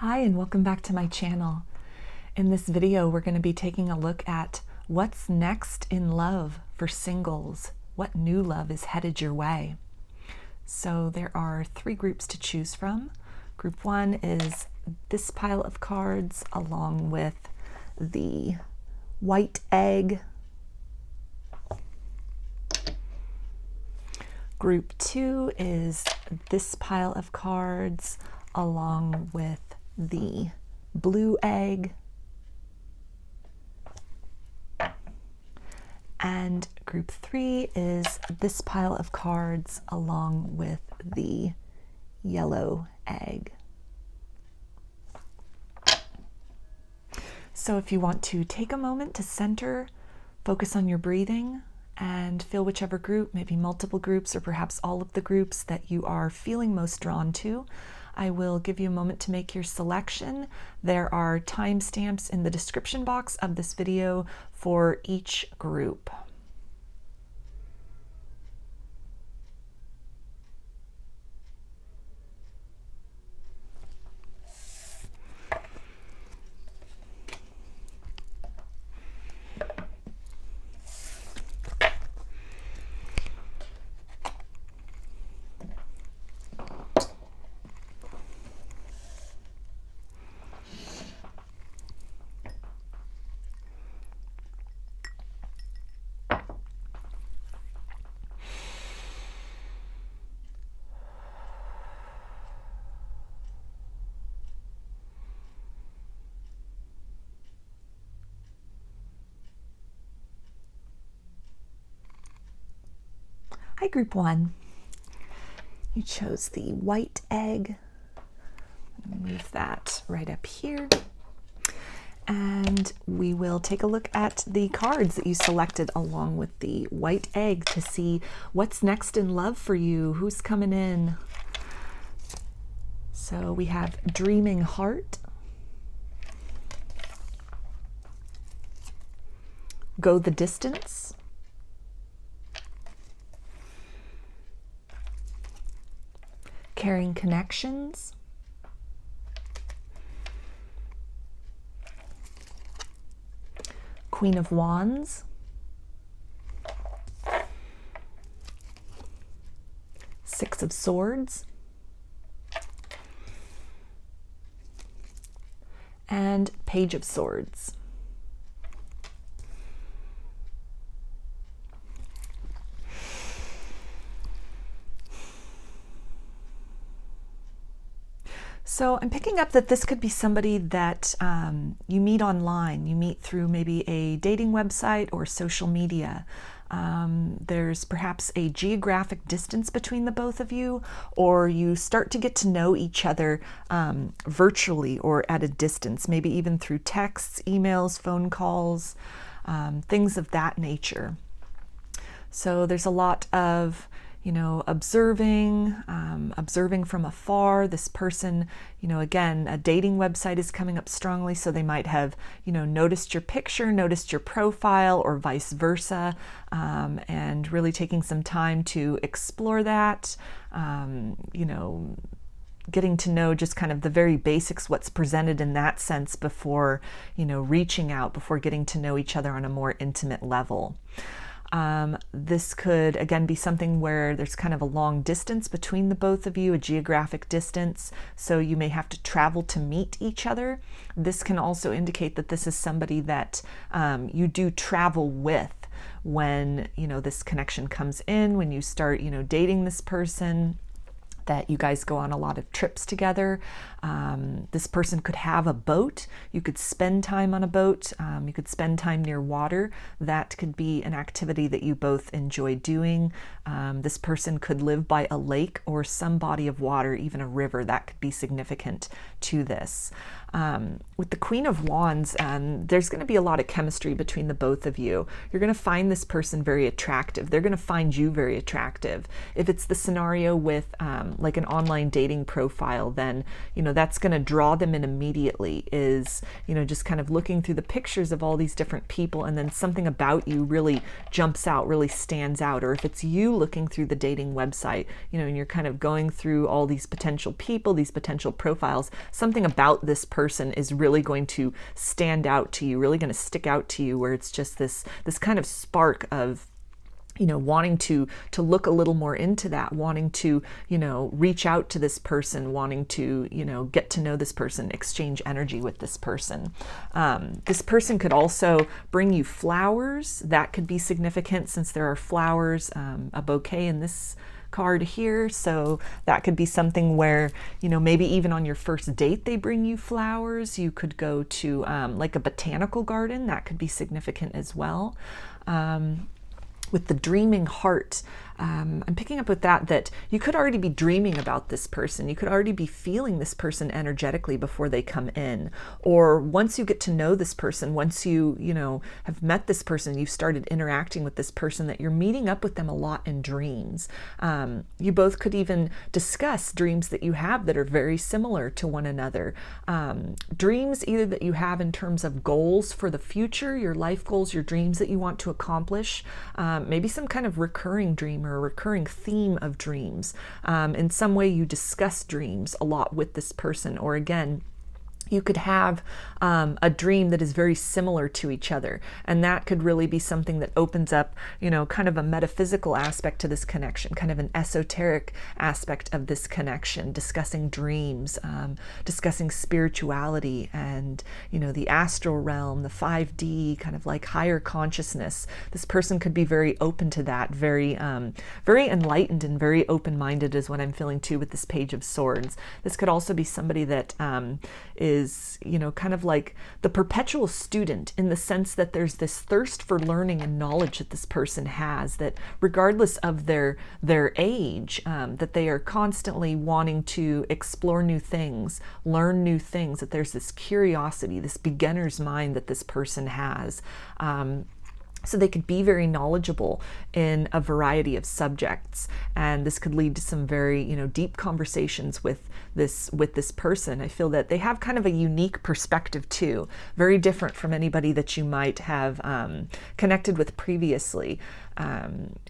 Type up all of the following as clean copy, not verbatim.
Hi, and welcome back to my channel. In this video, we're going to be taking a look at what's next in love for singles. What new love is headed your way? So there are three groups to choose from. Group one is this pile of cards along with the white egg. Group two is this pile of cards along with the blue egg. And group three is this pile of cards along with the yellow egg. So if you want to take a moment to center, focus on your breathing, and feel whichever group, maybe multiple groups or perhaps all of the groups that you are feeling most drawn to, I will give you a moment to make your selection. There are timestamps in the description box of this video for each group. Hi, group one. You chose the white egg. Move that right up here. And we will take a look at the cards that you selected along with the white egg to see what's next in love for you. Who's coming in? So we have Dreaming Heart, Go the Distance, Caring Connections, Queen of Wands, Six of Swords, and Page of Swords. So I'm picking up that this could be somebody that you meet online. You meet through maybe a dating website or social media. There's perhaps a geographic distance between the both of you, or you start to get to know each other virtually or at a distance, maybe even through texts, emails, phone calls, things of that nature. So there's a lot of observing from afar. This person, again, a dating website is coming up strongly, so they might have, noticed your picture, noticed your profile, or vice versa, and really taking some time to explore that, getting to know just kind of the very basics, what's presented in that sense before, reaching out, before getting to know each other on a more intimate level. This could, again, be something where there's kind of a long distance between the both of you, a geographic distance, so you may have to travel to meet each other. This can also indicate that this is somebody that you do travel with when, this connection comes in, when you start, dating this person, that you guys go on a lot of trips together. This person could have a boat. You could spend time on a boat. You could spend time near water. That could be an activity that you both enjoy doing. This person could live by a lake or some body of water, even a river. That could be significant to this. With the Queen of Wands, there's going to be a lot of chemistry between the both of you. You're going to find this person very attractive. They're going to find you very attractive. If it's the scenario with like an online dating profile, then, you know, that's going to draw them in immediately, is, you know, just kind of looking through the pictures of all these different people, and then something about you really jumps out, really stands out. Or if it's you looking through the dating website, you know, and you're kind of going through all these potential people, these potential profiles, something about this person is really going to stand out to you, really going to stick out to you, where it's just this kind of spark of, you know, wanting to look a little more into that, wanting to, you know, reach out to this person, wanting to, you know, get to know this person, exchange energy with this person. This person could also bring you flowers. That could be significant, since there are flowers, a bouquet in this card here. So that could be something where, you know, maybe even on your first date they bring you flowers. You could go to like a botanical garden. That could be significant as well. With the dreaming heart, I'm picking up with that you could already be dreaming about this person. You could already be feeling this person energetically before they come in. Or once you get to know this person, once you know, have met this person, you've started interacting with this person, that you're meeting up with them a lot in dreams. You both could even discuss dreams that you have that are very similar to one another. Dreams either that you have in terms of goals for the future, your life goals, your dreams that you want to accomplish, maybe some kind of recurring dream or a recurring theme of dreams. In some way you discuss dreams a lot with this person, or again, you could have a dream that is very similar to each other. And that could really be something that opens up, you know, kind of a metaphysical aspect to this connection, kind of an esoteric aspect of this connection, discussing dreams, discussing spirituality and, you know, the astral realm, the 5D, kind of like higher consciousness. This person could be very open to that, very enlightened and very open-minded is what I'm feeling too with this Page of Swords. This could also be somebody that is, you know, kind of like the perpetual student, in the sense that there's this thirst for learning and knowledge that this person has, that regardless of their age, that they are constantly wanting to explore new things, learn new things, that there's this curiosity, this beginner's mind that this person has. So they could be very knowledgeable in a variety of subjects, and this could lead to some very, you know, deep conversations with this person. I feel that they have kind of a unique perspective too, very different from anybody that you might have connected with previously.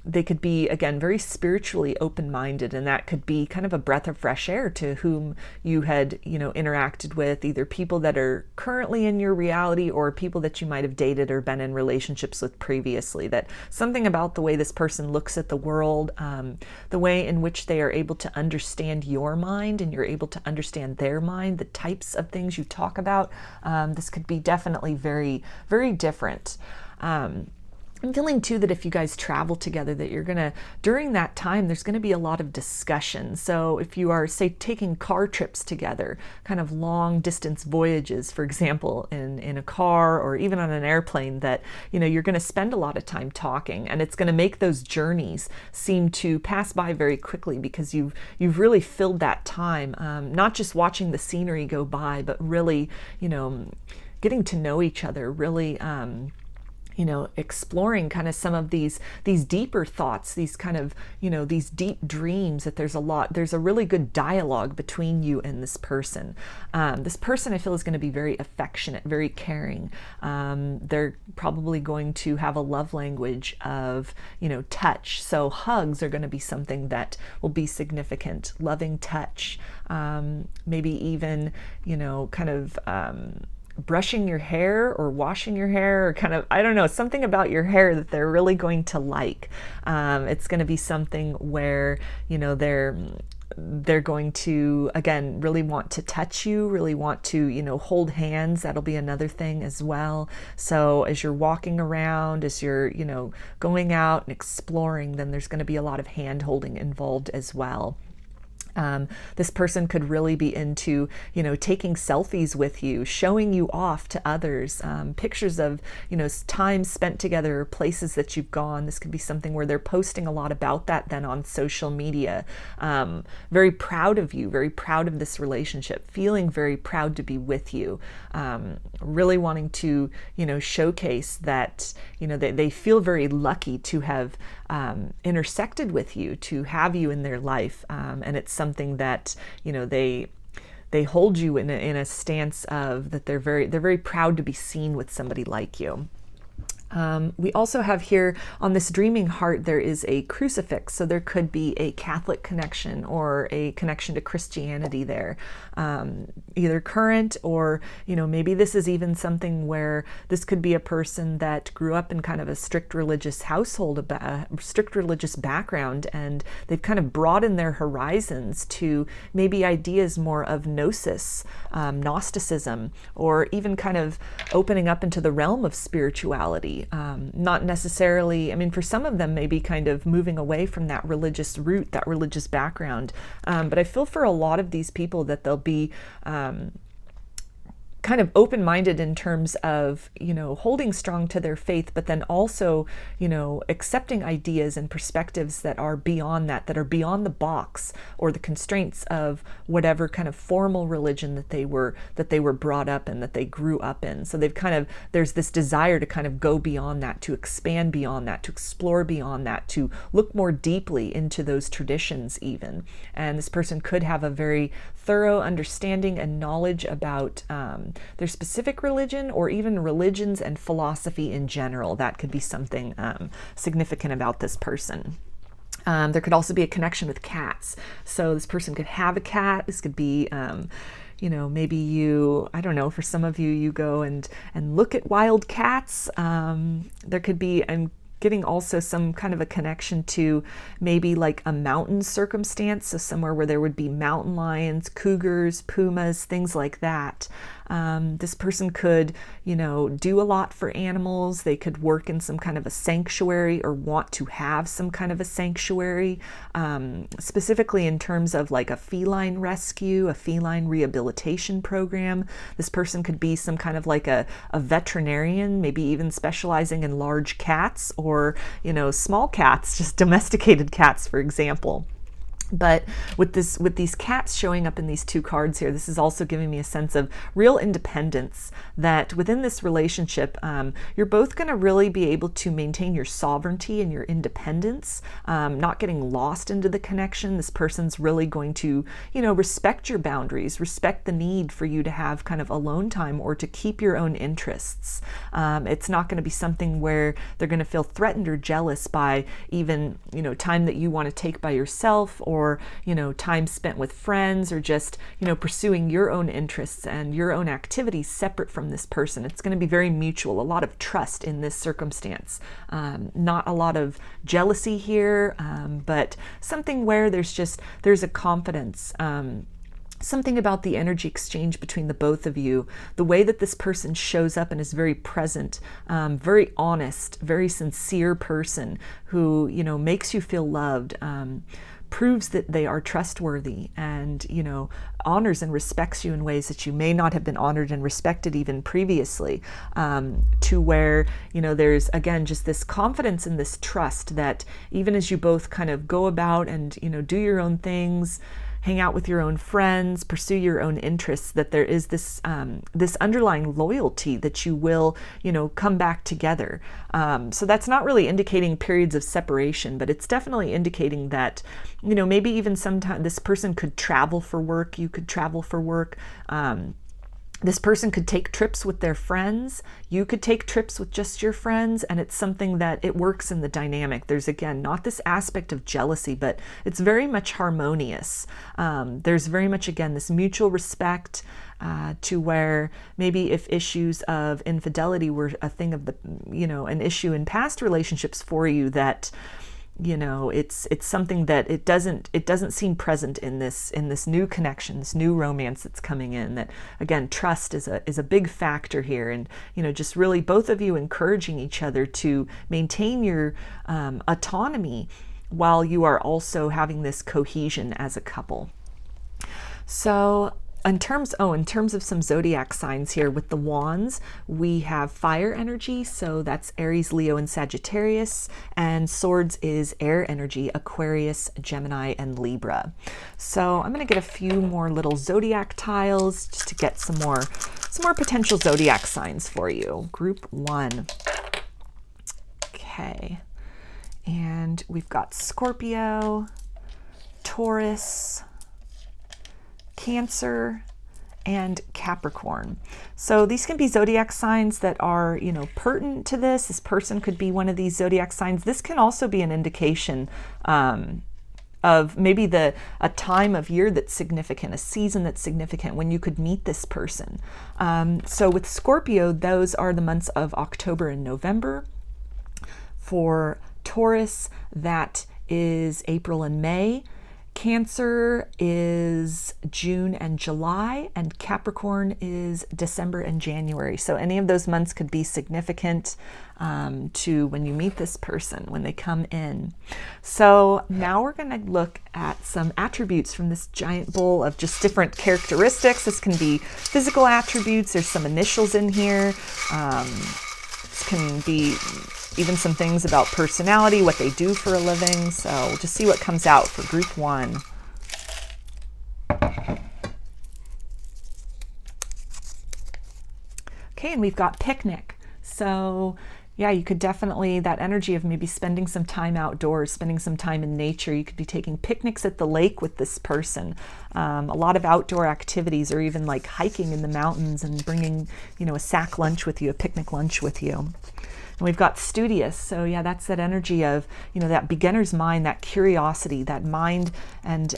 They could be, again, very spiritually open-minded, and that could be kind of a breath of fresh air to whom you had, you know, interacted with, either people that are currently in your reality or people that you might have dated or been in relationships with previously. That something about the way this person looks at the world, the way in which they are able to understand your mind and you're able to understand their mind, the types of things you talk about, this could be definitely very, very different. I'm feeling too that if you guys travel together, that you're gonna, during that time, there's gonna be a lot of discussion. So if you are, say, taking car trips together, kind of long distance voyages, for example, in a car or even on an airplane, that, you know, you're gonna spend a lot of time talking, and it's gonna make those journeys seem to pass by very quickly, because you've really filled that time, not just watching the scenery go by, but really, you know, getting to know each other, really, you know, exploring kind of some of these deeper thoughts, these kind of, you know, these deep dreams, that there's a really good dialogue between you and this person. This person, I feel, is going to be very affectionate, very caring. They're probably going to have a love language of, you know, touch. So hugs are going to be something that will be significant. Loving touch, maybe even, you know, kind of, brushing your hair or washing your hair, or kind of, I don't know, something about your hair that they're really going to like. It's going to be something where, you know, they're going to, again, really want to touch you, really want to, you know, hold hands. That'll be another thing as well. So as you're walking around, as you're, you know, going out and exploring, then there's going to be a lot of hand holding involved as well. This person could really be into, you know, taking selfies with you, showing you off to others, pictures of, you know, time spent together, places that you've gone. This could be something where they're posting a lot about that then on social media. Very proud of you, very proud of this relationship, feeling very proud to be with you, really wanting to, you know, showcase that, you know, they feel very lucky to have intersected with you to have you in their life. And it's something that, you know, they hold you in a stance of that they're very proud to be seen with somebody like you. We also have here on this dreaming heart, there is a crucifix. So there could be a Catholic connection or a connection to Christianity there, either current or, you know, maybe this is even something where this could be a person that grew up in kind of a strict religious household, a strict religious background, and they've kind of broadened their horizons to maybe ideas more of gnosis, Gnosticism, or even kind of opening up into the realm of spirituality. Not necessarily, I mean, for some of them, maybe kind of moving away from that religious root, that religious background. But I feel for a lot of these people that they'll be kind of open-minded in terms of, you know, holding strong to their faith, but then also, you know, accepting ideas and perspectives that are beyond that are beyond the box or the constraints of whatever kind of formal religion that they were brought up in, that they grew up in. So they've kind of, there's this desire to kind of go beyond that, to expand beyond that, to explore beyond that, to look more deeply into those traditions even. And this person could have a very thorough understanding and knowledge about their specific religion, or even religions and philosophy in general. That could be something significant about this person. There could also be a connection with cats. So this person could have a cat. This could be, you know, maybe you, I don't know, for some of you, you go and look at wild cats. There could be, I'm getting also some kind of a connection to maybe like a mountain circumstance. So somewhere where there would be mountain lions, cougars, pumas, things like that. This person could, you know, do a lot for animals. They could work in some kind of a sanctuary or want to have some kind of a sanctuary, specifically in terms of like a feline rescue, a feline rehabilitation program. This person could be some kind of like a veterinarian, maybe even specializing in large cats or, you know, small cats, just domesticated cats, for example. But with these cats showing up in these two cards here, this is also giving me a sense of real independence, that within this relationship, you're both going to really be able to maintain your sovereignty and your independence, not getting lost into the connection. This person's really going to, you know, respect your boundaries, respect the need for you to have kind of alone time or to keep your own interests. It's not going to be something where they're going to feel threatened or jealous by even, you know, time that you want to take by yourself, or, you know, time spent with friends, or just, you know, pursuing your own interests and your own activities separate from this person. It's going to be very mutual, a lot of trust in this circumstance. Not a lot of jealousy here, but something where there's a confidence. Something about the energy exchange between the both of you, the way that this person shows up and is very present, very honest, very sincere person who, you know, makes you feel loved, proves that they are trustworthy, and, you know, honors and respects you in ways that you may not have been honored and respected even previously, to where, you know, there's again just this confidence and this trust that even as you both kind of go about and, you know, do your own things, hang out with your own friends, pursue your own interests, that there is this this underlying loyalty that you will, you know, come back together. So that's not really indicating periods of separation, but it's definitely indicating that, you know, maybe even sometime this person could travel for work, you could travel for work. This person could take trips with their friends. You could take trips with just your friends, and it's something that it works in the dynamic. There's, again, not this aspect of jealousy, but it's very much harmonious. There's very much, again, this mutual respect, to where maybe if issues of infidelity were a thing of the, you know, an issue in past relationships for you, that, you know, it's something that it doesn't seem present in this new connection, this new romance that's coming in. That, again, trust is a big factor here, and, you know, just really both of you encouraging each other to maintain your autonomy while you are also having this cohesion as a couple. So in terms of some zodiac signs here, with the wands, we have fire energy, so that's Aries, Leo, and Sagittarius, and swords is air energy, Aquarius, Gemini, and Libra. So I'm going to get a few more little zodiac tiles just to get some more potential zodiac signs for you. Group 1. Okay. And we've got Scorpio, Taurus, Cancer, and Capricorn. So these can be zodiac signs that are, you know, pertinent to this. This person could be one of these zodiac signs. This can also be an indication of maybe a time of year that's significant, a season that's significant when you could meet this person. So with Scorpio, those are the months of October and November. For Taurus, that is April and May. Cancer is June and July, and Capricorn is December and January. So any of those months could be significant to when you meet this person, when they come in. So now we're going to look at some attributes from this giant bowl of just different characteristics. This can be physical attributes. There's some initials in here. This can be even some things about personality, what they do for a living. So we'll just see what comes out for group 1. Okay, and we've got picnic. So yeah, you could definitely, that energy of maybe spending some time outdoors, spending some time in nature. You could be taking picnics at the lake with this person. A lot of outdoor activities, or even like hiking in the mountains and bringing, you know, a sack lunch with you, a picnic lunch with you. And we've got studious. So yeah, that's that energy of, you know, that beginner's mind, that curiosity, that mind and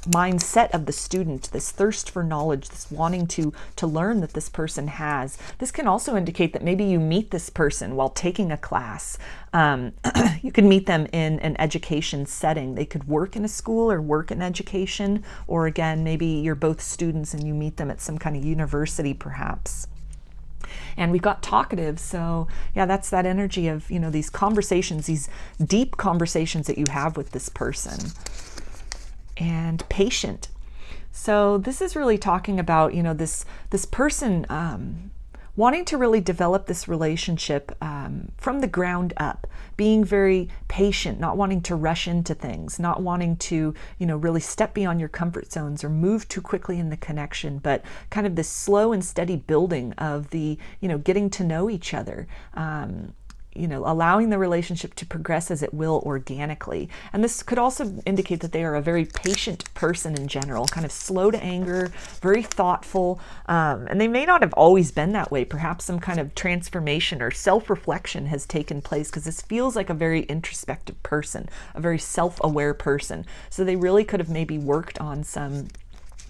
mindset of the student, this thirst for knowledge, this wanting to learn that this person has. This can also indicate that maybe you meet this person while taking a class. You can meet them in an education setting. They could work in a school or work in education, or again, maybe you're both students and you meet them at some kind of university perhaps. And we've got talkative. So yeah, that's that energy of, you know, these conversations, these deep conversations that you have with this person. And patient. So this is really talking about, you know, this person wanting to really develop this relationship from the ground up, being very patient, not wanting to rush into things, not wanting to, you know, really step beyond your comfort zones or move too quickly in the connection, but kind of this slow and steady building of the, you know, getting to know each other. You know, allowing the relationship to progress as it will organically. And this could also indicate that they are a very patient person in general, kind of slow to anger, very thoughtful, and they may not have always been that way. Perhaps some kind of transformation or self-reflection has taken place, because this feels like a very introspective person, a very self-aware person. So they really could have maybe worked on some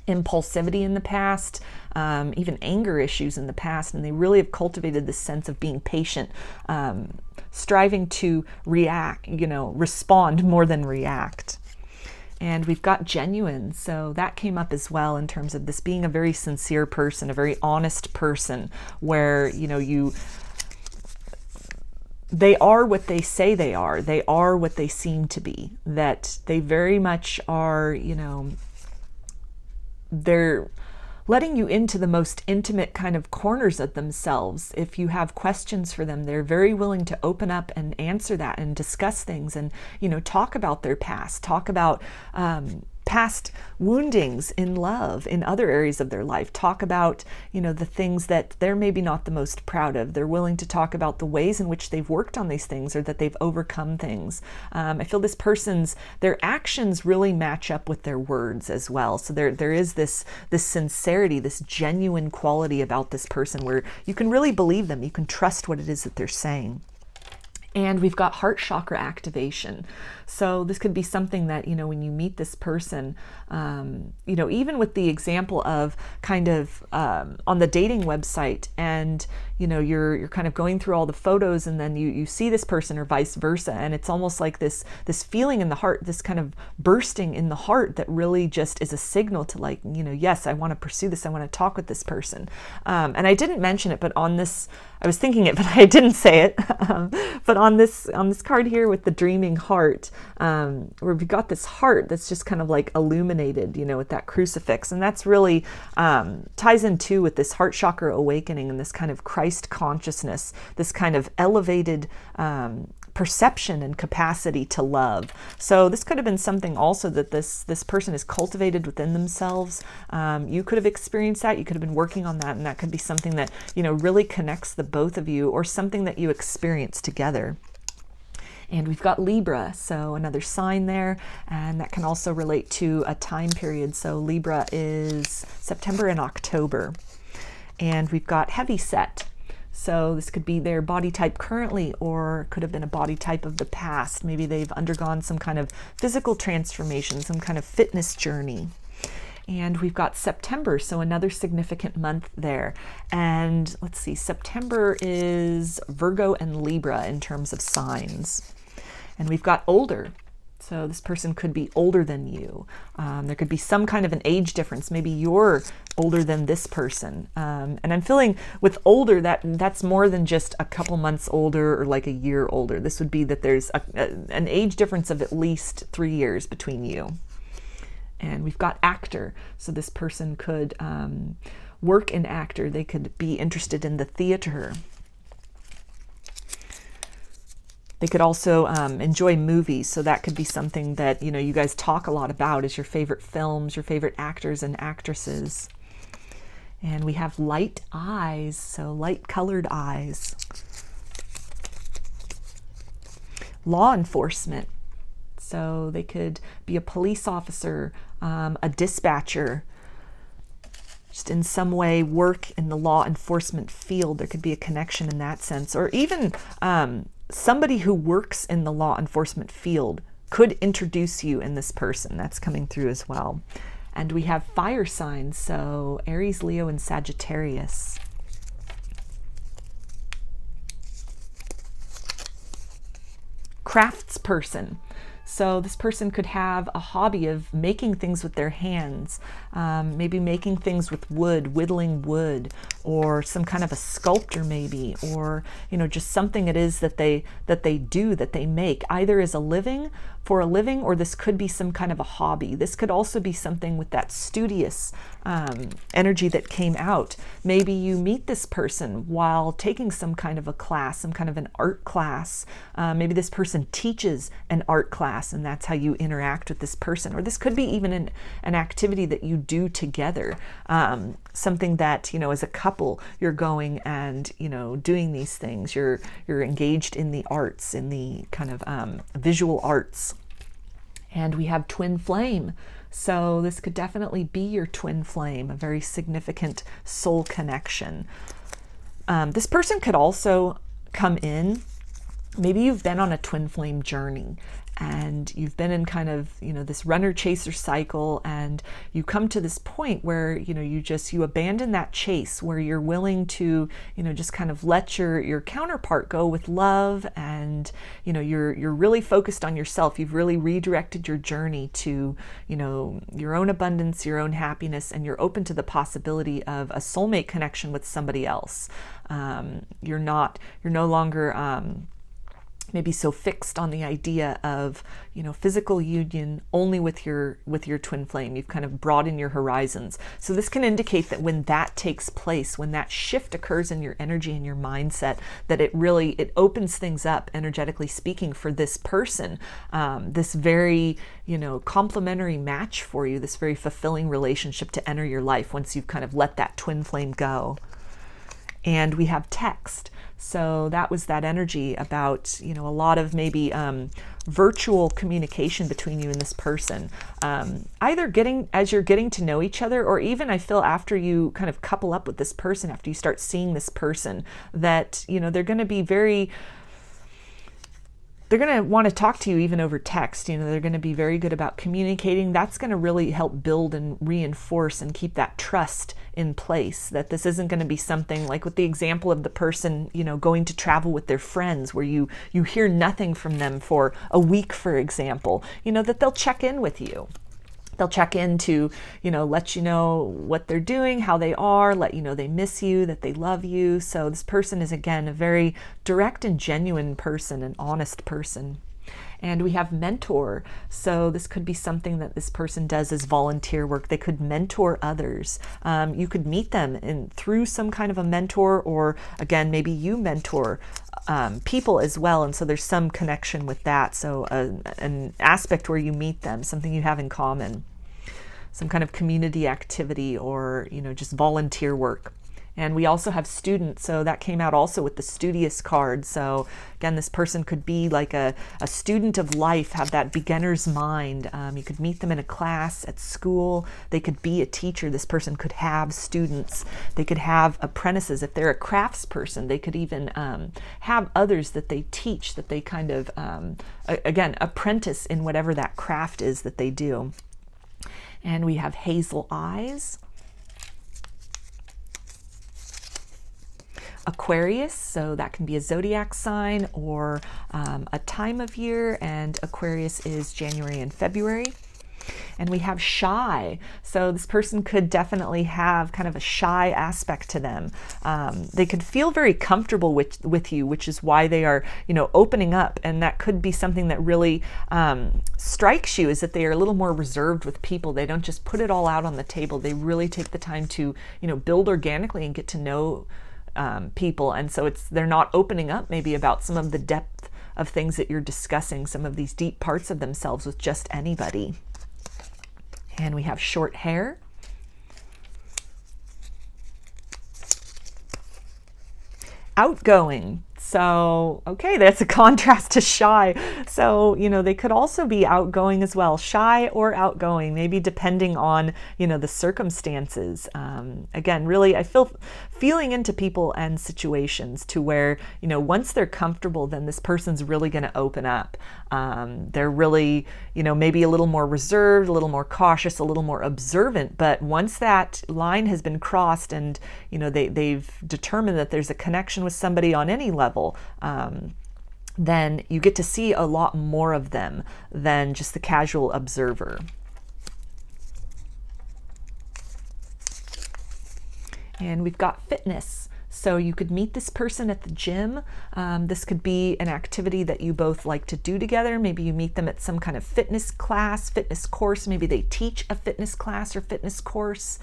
impulsivity in the past, even anger issues in the past, and they really have cultivated this sense of being patient, striving to react, you know, respond more than react. And we've got genuine, so that came up as well in terms of this being a very sincere person, a very honest person, where, you know, they are what they say they are what they seem to be, that they very much are, you know, they're letting you into the most intimate kind of corners of themselves. If you have questions for them, they're very willing to open up and answer that and discuss things and, you know, talk about their past, talk about past woundings in love, in other areas of their life, talk about, you know, the things that they're maybe not the most proud of. They're willing to talk about the ways in which they've worked on these things or that they've overcome things. I feel this person's, their actions really match up with their words as well. So there is this sincerity, this genuine quality about this person where you can really believe them. You can trust what it is that they're saying. And we've got heart chakra activation. So this could be something that, you know, when you meet this person, you know, even with the example of kind of on the dating website, and, you know, you're kind of going through all the photos, and then you see this person or vice versa. And it's almost like this feeling in the heart, this kind of bursting in the heart that really just is a signal to, like, you know, yes, I want to pursue this. I want to talk with this person. And I didn't mention it, but on this, I was thinking it, but I didn't say it. But on this card here with the dreaming heart, where we've got this heart that's just kind of like illuminated, you know, with that crucifix. And that's really ties in too with this heart chakra awakening and this kind of Christ consciousness, this kind of elevated perception and capacity to love. So this could have been something also that this person has cultivated within themselves. You could have experienced that. You could have been working on that, and that could be something that, you know, really connects the both of you, or something that you experience together. And we've got Libra, so another sign there, and that can also relate to a time period. So Libra is September and October. And we've got heavy set. So this could be their body type currently, or could have been a body type of the past. Maybe they've undergone some kind of physical transformation, some kind of fitness journey. And we've got September, so another significant month there. And let's see, September is Virgo and Libra in terms of signs. And we've got older. So this person could be older than you. There could be some kind of an age difference. Maybe you're older than this person. And I'm feeling with older, that's more than just a couple months older or like a year older. This would be that there's an age difference of at least 3 years between you. And we've got actor. So this person could work in actor. They could be interested in the theater. They could also enjoy movies. So that could be something that, you know, you guys talk a lot about is your favorite films, your favorite actors and actresses. And we have light eyes, so light colored eyes. Law enforcement. So they could be a police officer, a dispatcher, just in some way work in the law enforcement field. There could be a connection in that sense. Or even somebody who works in the law enforcement field could introduce you in this person. That's coming through as well. And we have fire signs, so Aries, Leo, and Sagittarius. Craftsperson. So this person could have a hobby of making things with their hands, maybe making things with wood, whittling wood, or some kind of a sculptor maybe, or, you know, just something it is that they do, that they make, either as a living, for a living, or this could be some kind of a hobby. This could also be something with that studious energy that came out. Maybe you meet this person while taking some kind of a class, some kind of an art class. Maybe this person teaches an art class, and that's how you interact with this person. Or this could be even an activity that you do together. Something that, you know, as a couple, you're going and, you know, doing these things. You're engaged in the arts, in the kind of visual arts. And we have twin flame. So this could definitely be your twin flame, a very significant soul connection. This person could also come in. Maybe you've been on a twin flame journey and you've been in kind of, you know, this runner chaser cycle, and you come to this point where, you know, you abandon that chase, where you're willing to, you know, just kind of let your counterpart go with love, and, you know, you're really focused on yourself. You've really redirected your journey to, you know, your own abundance, your own happiness, and you're open to the possibility of a soulmate connection with somebody else. You're no longer maybe so fixed on the idea of, you know, physical union only with your twin flame. You've kind of broadened your horizons. So this can indicate that when that takes place, when that shift occurs in your energy and your mindset, that it opens things up, energetically speaking, for this person, this very, you know, complementary match for you, this very fulfilling relationship to enter your life once you've kind of let that twin flame go. And we have text. So that was that energy about, you know, a lot of maybe virtual communication between you and this person. Either as you're getting to know each other, or even I feel after you kind of couple up with this person, after you start seeing this person, that, you know, they're going to want to talk to you even over text. You know, they're going to be very good about communicating. That's going to really help build and reinforce and keep that trust in place, that this isn't going to be something like with the example of the person, you know, going to travel with their friends, where you hear nothing from them for a week, for example, you know, that they'll check in with you. They'll check in to, you know, let you know what they're doing, how they are, let you know they miss you, that they love you. So this person is, again, a very direct and genuine person, an honest person. And we have mentor. So this could be something that this person does as volunteer work. They could mentor others. You could meet them through some kind of a mentor, or again, maybe you mentor people as well. And so there's some connection with that. So an aspect where you meet them, something you have in common, some kind of community activity, or, you know, just volunteer work. And we also have student, so that came out also with the studious card. So again, this person could be like a student of life, have that beginner's mind. You could meet them in a class at school. They could be a teacher. This person could have students. They could have apprentices. If they're a crafts person, they could even have others that they teach, that they kind of, again, apprentice in whatever that craft is that they do. And we have hazel eyes. Aquarius, so that can be a zodiac sign or a time of year, and Aquarius is January and February. And we have shy, so this person could definitely have kind of a shy aspect to them. They could feel very comfortable with you, which is why they are, opening up, and that could be something that really strikes you, is that they are a little more reserved with people. They don't just put it all out on the table. They really take the time to, build organically and get to know people, and so they're not opening up maybe about some of the depth of things that you're discussing, some of these deep parts of themselves with just anybody. And we have short hair. Outgoing. So, okay, that's a contrast to shy. So, they could also be outgoing as well, shy or outgoing, maybe depending on, the circumstances. Again, really, I feel feeling into people and situations to where, once they're comfortable, then this person's really going to open up. They're really, maybe a little more reserved, a little more cautious, a little more observant. But once that line has been crossed and, they've determined that there's a connection with somebody on any level, then you get to see a lot more of them than just the casual observer. And we've got fitness. So you could meet this person at the gym. This could be an activity that you both like to do together. Maybe you meet them at some kind of fitness class, fitness course. Maybe they teach a fitness class or fitness course.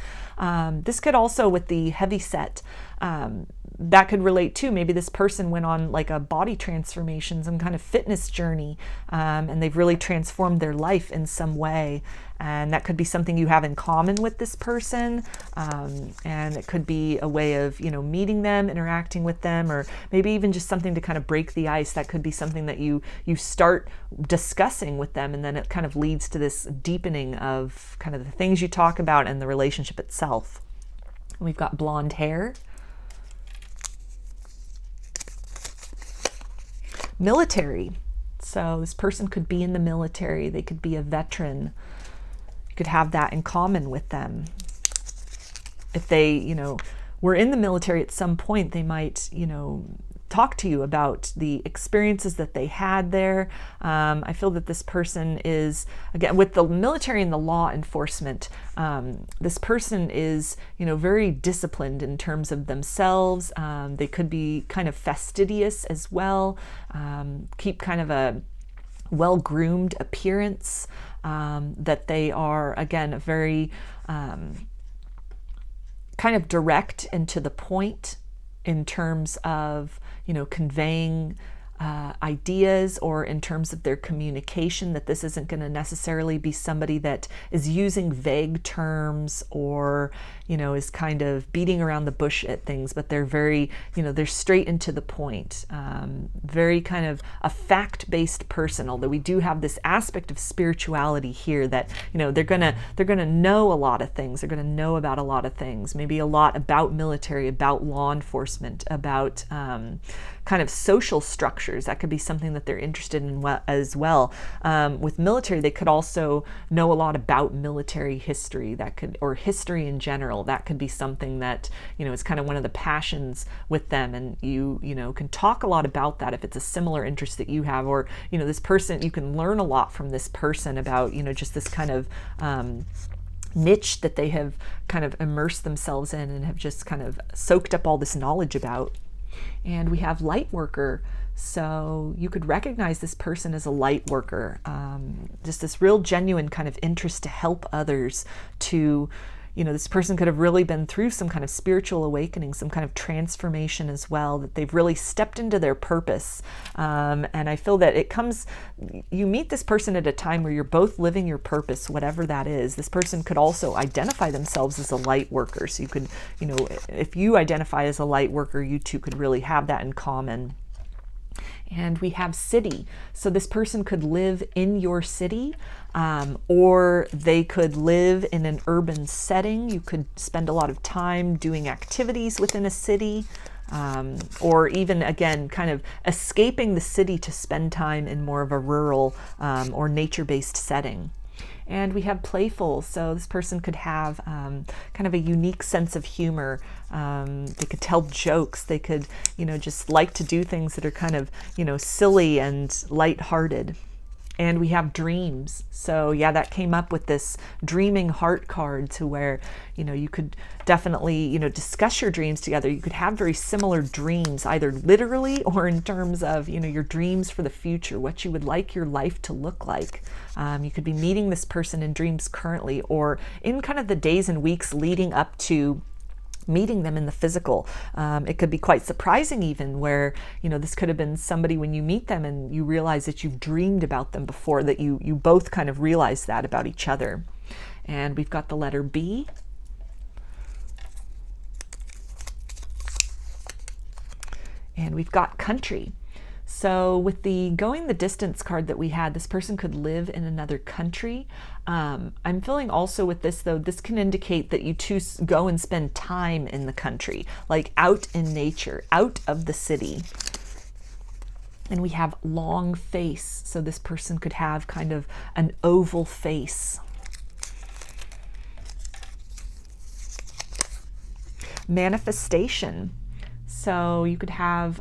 This could also, with the heavy set, that could relate to maybe this person went on like a body transformation, some kind of fitness journey, and they've really transformed their life in some way. And that could be something you have in common with this person. And it could be a way of, meeting them, interacting with them, or maybe even just something to kind of break the ice. That could be something that you start discussing with them, and then it kind of leads to this deepening of kind of the things you talk about and the relationship itself. And we've got blonde hair. Military. So this person could be in the military. They could be a veteran. You could have that in common with them. If they, were in the military at some point, they might, talk to you about the experiences that they had there. I feel that this person is, again, with the military and the law enforcement, this person is, very disciplined in terms of themselves. They could be kind of fastidious as well, keep kind of a well-groomed appearance, that they are, again, very kind of direct and to the point in terms of, conveying ideas, or in terms of their communication, that this isn't going to necessarily be somebody that is using vague terms or, is kind of beating around the bush at things, but they're very, they're straight and to the point, very kind of a fact-based person, although we do have this aspect of spirituality here that, they're gonna know a lot of things. They're gonna know about a lot of things, maybe a lot about military, about law enforcement, about kind of social structures. That could be something that they're interested in as well. With military, they could also know a lot about military history, or history in general. That could be something that, is kind of one of the passions with them, and you can talk a lot about that if it's a similar interest that you have, or, this person, you can learn a lot from this person about, just this kind of niche that they have kind of immersed themselves in and have just kind of soaked up all this knowledge about. And we have light worker. So you could recognize this person as a light worker, just this real genuine kind of interest to help others, to, this person could have really been through some kind of spiritual awakening, some kind of transformation as well, that they've really stepped into their purpose. And I feel that you meet this person at a time where you're both living your purpose, whatever that is. This person could also identify themselves as a light worker. So you could, if you identify as a light worker, you two could really have that in common. And we have city. So this person could live in your city, or they could live in an urban setting. You could spend a lot of time doing activities within a city, or even, again, kind of escaping the city to spend time in more of a rural or nature-based setting. And we have playful, so this person could have kind of a unique sense of humor. They could tell jokes. They could, just like to do things that are kind of, silly and lighthearted. And we have dreams. So yeah, that came up with this dreaming heart card, to where, you could definitely, discuss your dreams together. You could have very similar dreams, either literally or in terms of, your dreams for the future, what you would like your life to look like. You could be meeting this person in dreams currently, or in kind of the days and weeks leading up to meeting them in the physical. It could be quite surprising even, where, this could have been somebody when you meet them and you realize that you've dreamed about them before, that you both kind of realize that about each other. And we've got the letter B. And we've got country. So with the going the distance card that we had, this person could live in another country. I'm feeling also with this, though, this can indicate that you two go and spend time in the country, like out in nature, out of the city. And we have long face. So this person could have kind of an oval face. Manifestation. So you could have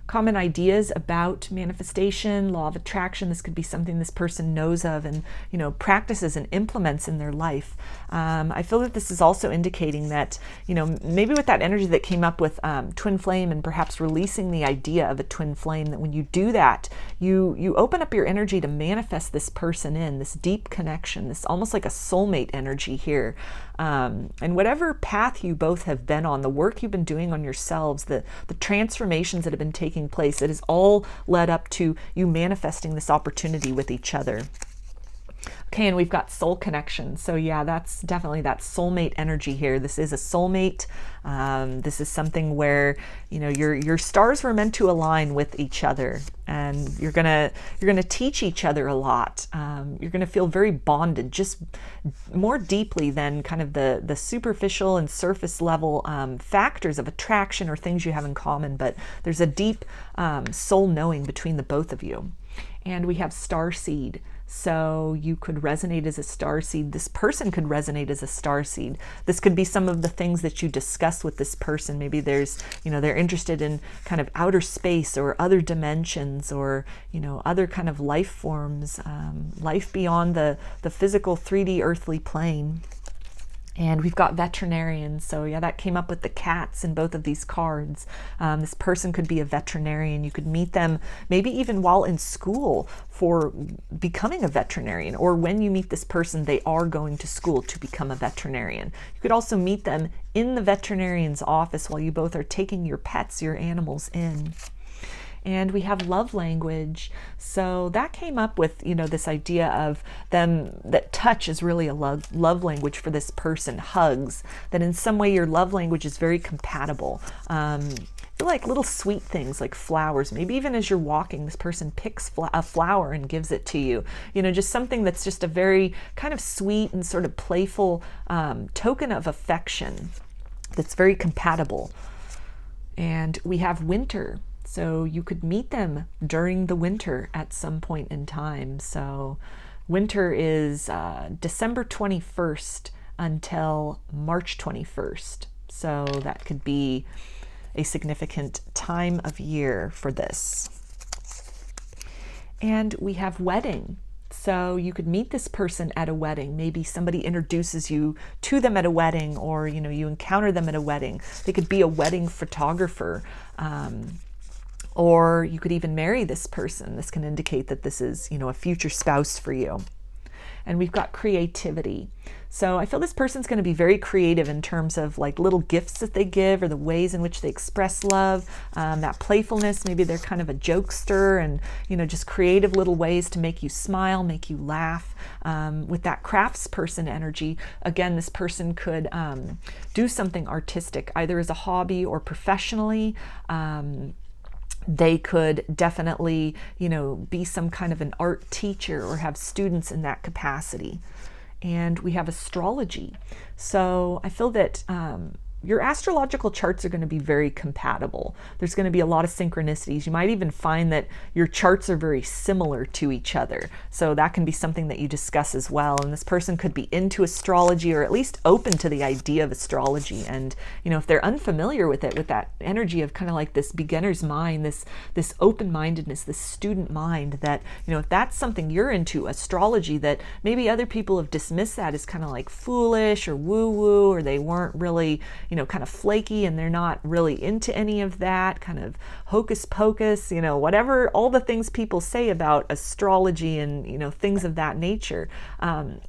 common ideas about manifestation, law of attraction. This could be something this person knows of and, practices and implements in their life. I feel that this is also indicating that, maybe with that energy that came up with twin flame, and perhaps releasing the idea of a twin flame, that when you do that, you open up your energy to manifest this person in, this deep connection, this almost like a soulmate energy here. And whatever path you both have been on, the work you've been doing on yourselves, the transformations that have been taking place, it has all led up to you manifesting this opportunity with each other. Okay, and we've got soul connection. So yeah, that's definitely that soulmate energy here. This is a soulmate. This is something where, your stars were meant to align with each other, and you're gonna teach each other a lot. You're gonna feel very bonded, just more deeply than kind of the superficial and surface level factors of attraction or things you have in common. But there's a deep soul knowing between the both of you. And we have star seed. So you could resonate as a star seed. This person could resonate as a star seed. This could be some of the things that you discuss with this person. Maybe there's, they're interested in kind of outer space or other dimensions, or, other kind of life forms, life beyond the physical 3D earthly plane. And we've got veterinarian. So yeah, that came up with the cats in both of these cards. This person could be a veterinarian. You could meet them maybe even while in school for becoming a veterinarian, or when you meet this person, they are going to school to become a veterinarian. You could also meet them in the veterinarian's office while you both are taking your pets, your animals in. And we have love language. So that came up with, this idea of them, that touch is really a love language for this person, hugs, that in some way your love language is very compatible. Like little sweet things like flowers. Maybe even as you're walking, this person picks a flower and gives it to you. Just something that's just a very kind of sweet and sort of playful token of affection that's very compatible. And we have winter. So you could meet them during the winter at some point in time. So winter is December 21st until March 21st. So that could be a significant time of year for this. And we have wedding. So you could meet this person at a wedding. Maybe somebody introduces you to them at a wedding, or, you encounter them at a wedding. They could be a wedding photographer. Or you could even marry this person. This can indicate that this is, a future spouse for you. and we've got creativity. So I feel this person's going to be very creative in terms of like little gifts that they give or the ways in which they express love, that playfulness. Maybe they're kind of a jokester and, you know, just creative little ways to make you smile, make you laugh. With that craftsperson energy, again, this person could do something artistic, either as a hobby or professionally. They could definitely, you know, be some kind of an art teacher or have students in that capacity. And we have astrology. So I feel that your astrological charts are going to be very compatible. There's going to be a lot of synchronicities. You might even find that your charts are very similar to each other. So that can be something that you discuss as well. And this person could be into astrology or at least open to the idea of astrology. And, you know, if they're unfamiliar with it, with that energy of kind of like this beginner's mind, this open-mindedness, this student mind, that, you know, if that's something you're into, astrology, that maybe other people have dismissed that as kind of like foolish or woo-woo, or they weren't really, you know, kind of flaky and they're not really into any of that kind of hocus pocus, you know, whatever, all the things people say about astrology and, you know, things of that nature.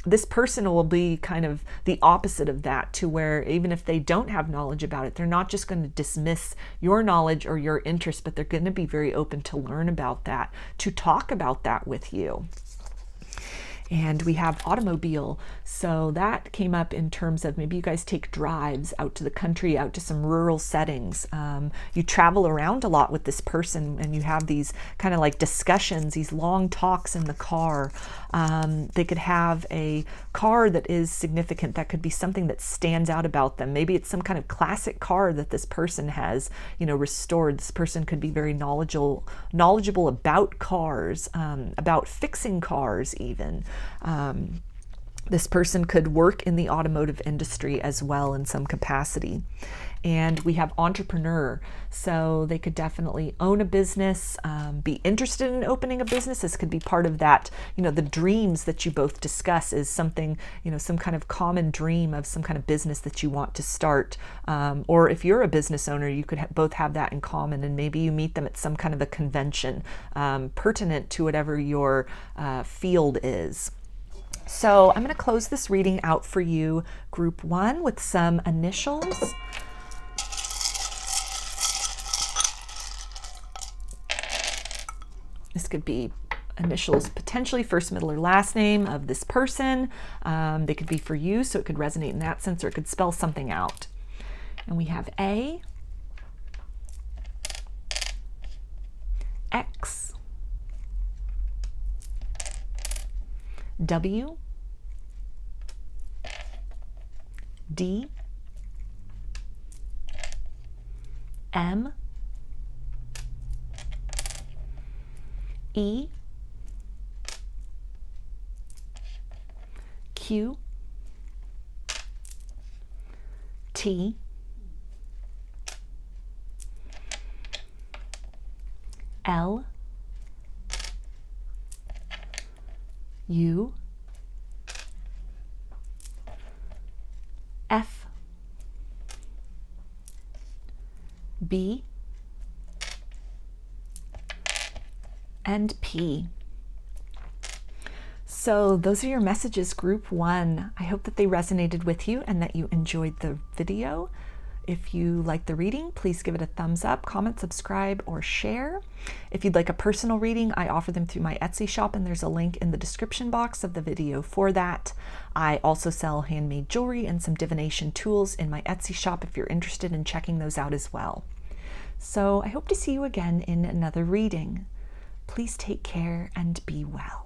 This person will be kind of the opposite of that, to where even if they don't have knowledge about it, they're not just going to dismiss your knowledge or your interest, but they're going to be very open to learn about that, to talk about that with you. And we have automobile. So that came up in terms of maybe you guys take drives out to the country, out to some rural settings. You travel around a lot with this person and you have these kind of like discussions, these long talks in the car. They could have a car that is significant. That could be something that stands out about them. Maybe it's some kind of classic car that this person has, you know, restored. This person could be very knowledgeable about cars, about fixing cars even. This person could work in the automotive industry as well in some capacity. And we have entrepreneur. So they could definitely own a business, be interested in opening a business. This could be part of that, you know, the dreams that you both discuss is something, you know, some kind of common dream of some kind of business that you want to start. Or if you're a business owner, you could both have that in common, and maybe you meet them at some kind of a convention pertinent to whatever your field is. So I'm going to close this reading out for you, group 1, with some initials. This could be initials, potentially first, middle, or last name of this person. They could be for you, so it could resonate in that sense, or it could spell something out. And we have A, X, W, D, M, E, Q, T, L, U, F, B, and P. So those are your messages, group 1. I hope that they resonated with you and that you enjoyed the video. If you like the reading, please give it a thumbs up, comment, subscribe, or share. If you'd like a personal reading, I offer them through my Etsy shop, and there's a link in the description box of the video for that. I also sell handmade jewelry and some divination tools in my Etsy shop if you're interested in checking those out as well. So I hope to see you again in another reading. Please take care and be well.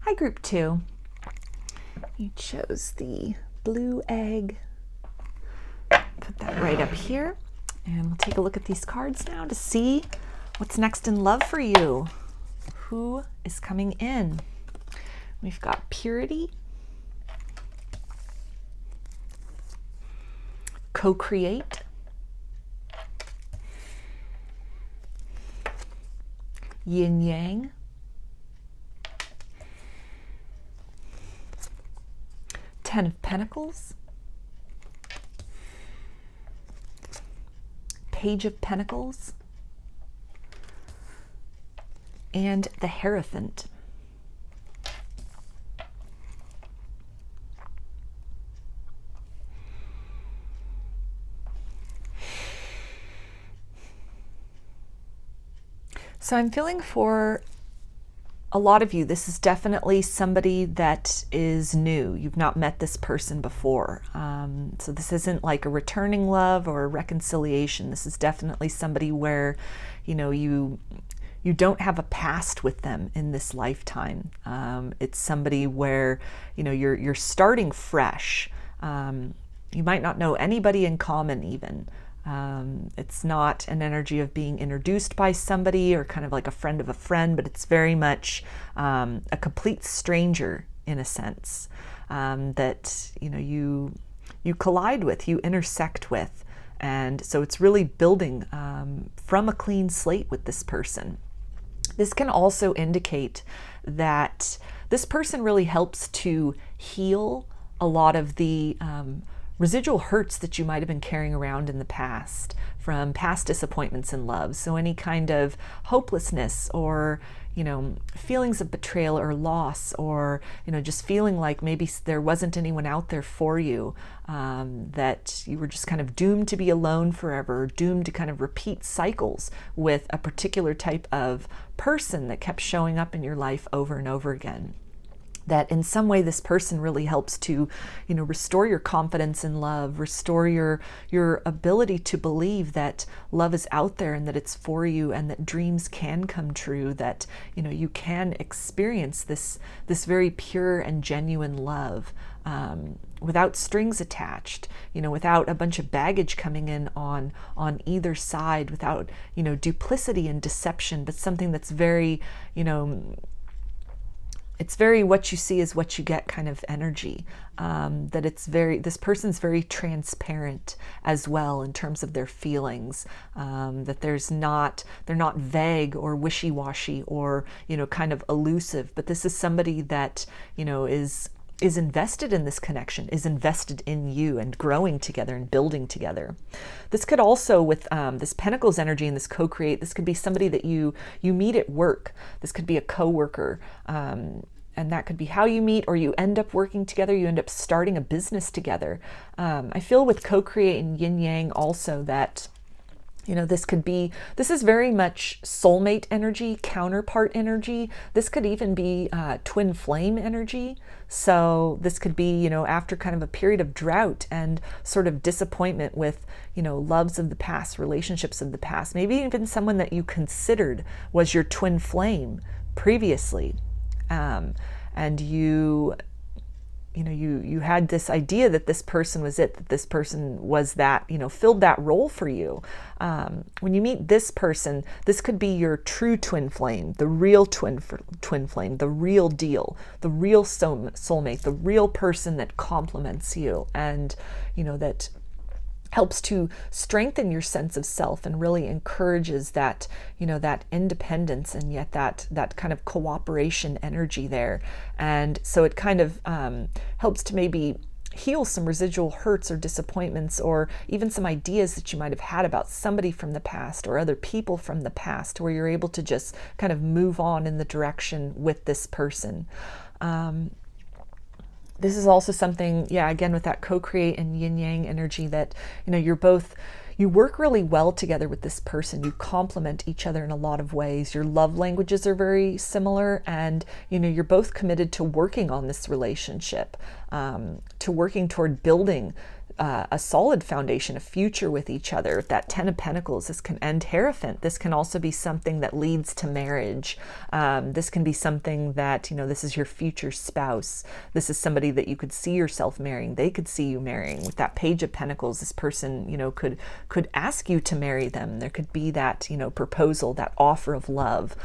Hi, group 2. You chose the blue egg. Put that right up here. And we'll take a look at these cards now to see what's next in love for you. Who is coming in? We've got purity, co-create, yin yang, Ten of Pentacles, Page of Pentacles, and the Hierophant. So I'm feeling for a lot of you, this is definitely somebody that is new. You've not met this person before. So this isn't like a returning love or a reconciliation. This is definitely somebody where, you know, you don't have a past with them in this lifetime. It's somebody where, you know, you're starting fresh. You might not know anybody in common even. It's not an energy of being introduced by somebody or kind of like a friend of a friend, but it's very much a complete stranger in a sense, that, you know, you collide with, you intersect with. And so it's really building from a clean slate with this person. This can also indicate that this person really helps to heal a lot of the residual hurts that you might have been carrying around in the past from past disappointments in love. So any kind of hopelessness or, you know, feelings of betrayal or loss, or, you know, just feeling like maybe there wasn't anyone out there for you, that you were just kind of doomed to be alone forever, doomed to kind of repeat cycles with a particular type of person that kept showing up in your life over and over again. That in some way this person really helps to, you know, restore your confidence in love, restore your ability to believe that love is out there and that it's for you and that dreams can come true, that, you know, you can experience this very pure and genuine love, without strings attached, you know, without a bunch of baggage coming in on either side, without, you know, duplicity and deception, but something that's very, you know, it's very what you see is what you get kind of energy. That it's this person's very transparent as well in terms of their feelings. That they're not vague or wishy-washy or, you know, kind of elusive. But this is somebody that, you know, is invested in this connection, is invested in you and growing together and building together. This could also, with this Pentacles energy and this co-create, this could be somebody that you meet at work. This could be a co-worker. And that could be how you meet, or you end up working together, you end up starting a business together. I feel with co-create and yin yang also that, you know, this is very much soulmate energy, counterpart energy. This could even be twin flame energy. So this could be, you know, after kind of a period of drought and sort of disappointment with, you know, loves of the past, relationships of the past, maybe even someone that you considered was your twin flame previously. And you had this idea that this person was it, that this person was that, you know, filled that role for you. When you meet this person, this could be your true twin flame, the real twin flame, the real deal, the real soulmate, the real person that complements you and, you know, that helps to strengthen your sense of self and really encourages that, you know, that independence and yet that kind of cooperation energy there. And so it kind of helps to maybe heal some residual hurts or disappointments, or even some ideas that you might have had about somebody from the past or other people from the past, where you're able to just kind of move on in the direction with this person. This is also something, yeah, again, with that co-create and yin-yang energy that, you know, you work really well together with this person. You complement each other in a lot of ways. Your love languages are very similar, and, you know, you're both committed to working on this relationship, to working toward building a solid foundation, a future with each other. That 10 of Pentacles, this can end Hierophant. This can also be something that leads to marriage. This can be something that, you know, this is your future spouse. This is somebody that you could see yourself marrying. They could see you marrying. With that Page of Pentacles, this person, you know, could ask you to marry them. There could be that, you know, proposal, that offer of love.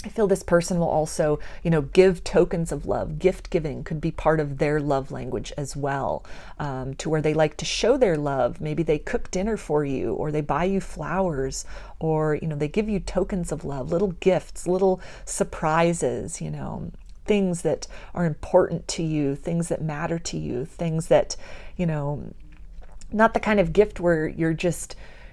I feel this person will also, you know, give tokens of love. Gift giving could be part of their love language as well, to where they like to show their love. Maybe they cook dinner for you, or they buy you flowers, or, you know, they give you tokens of love, little gifts, little surprises, you know, things that are important to you, things that matter to you, things that, you know, not the kind of gift where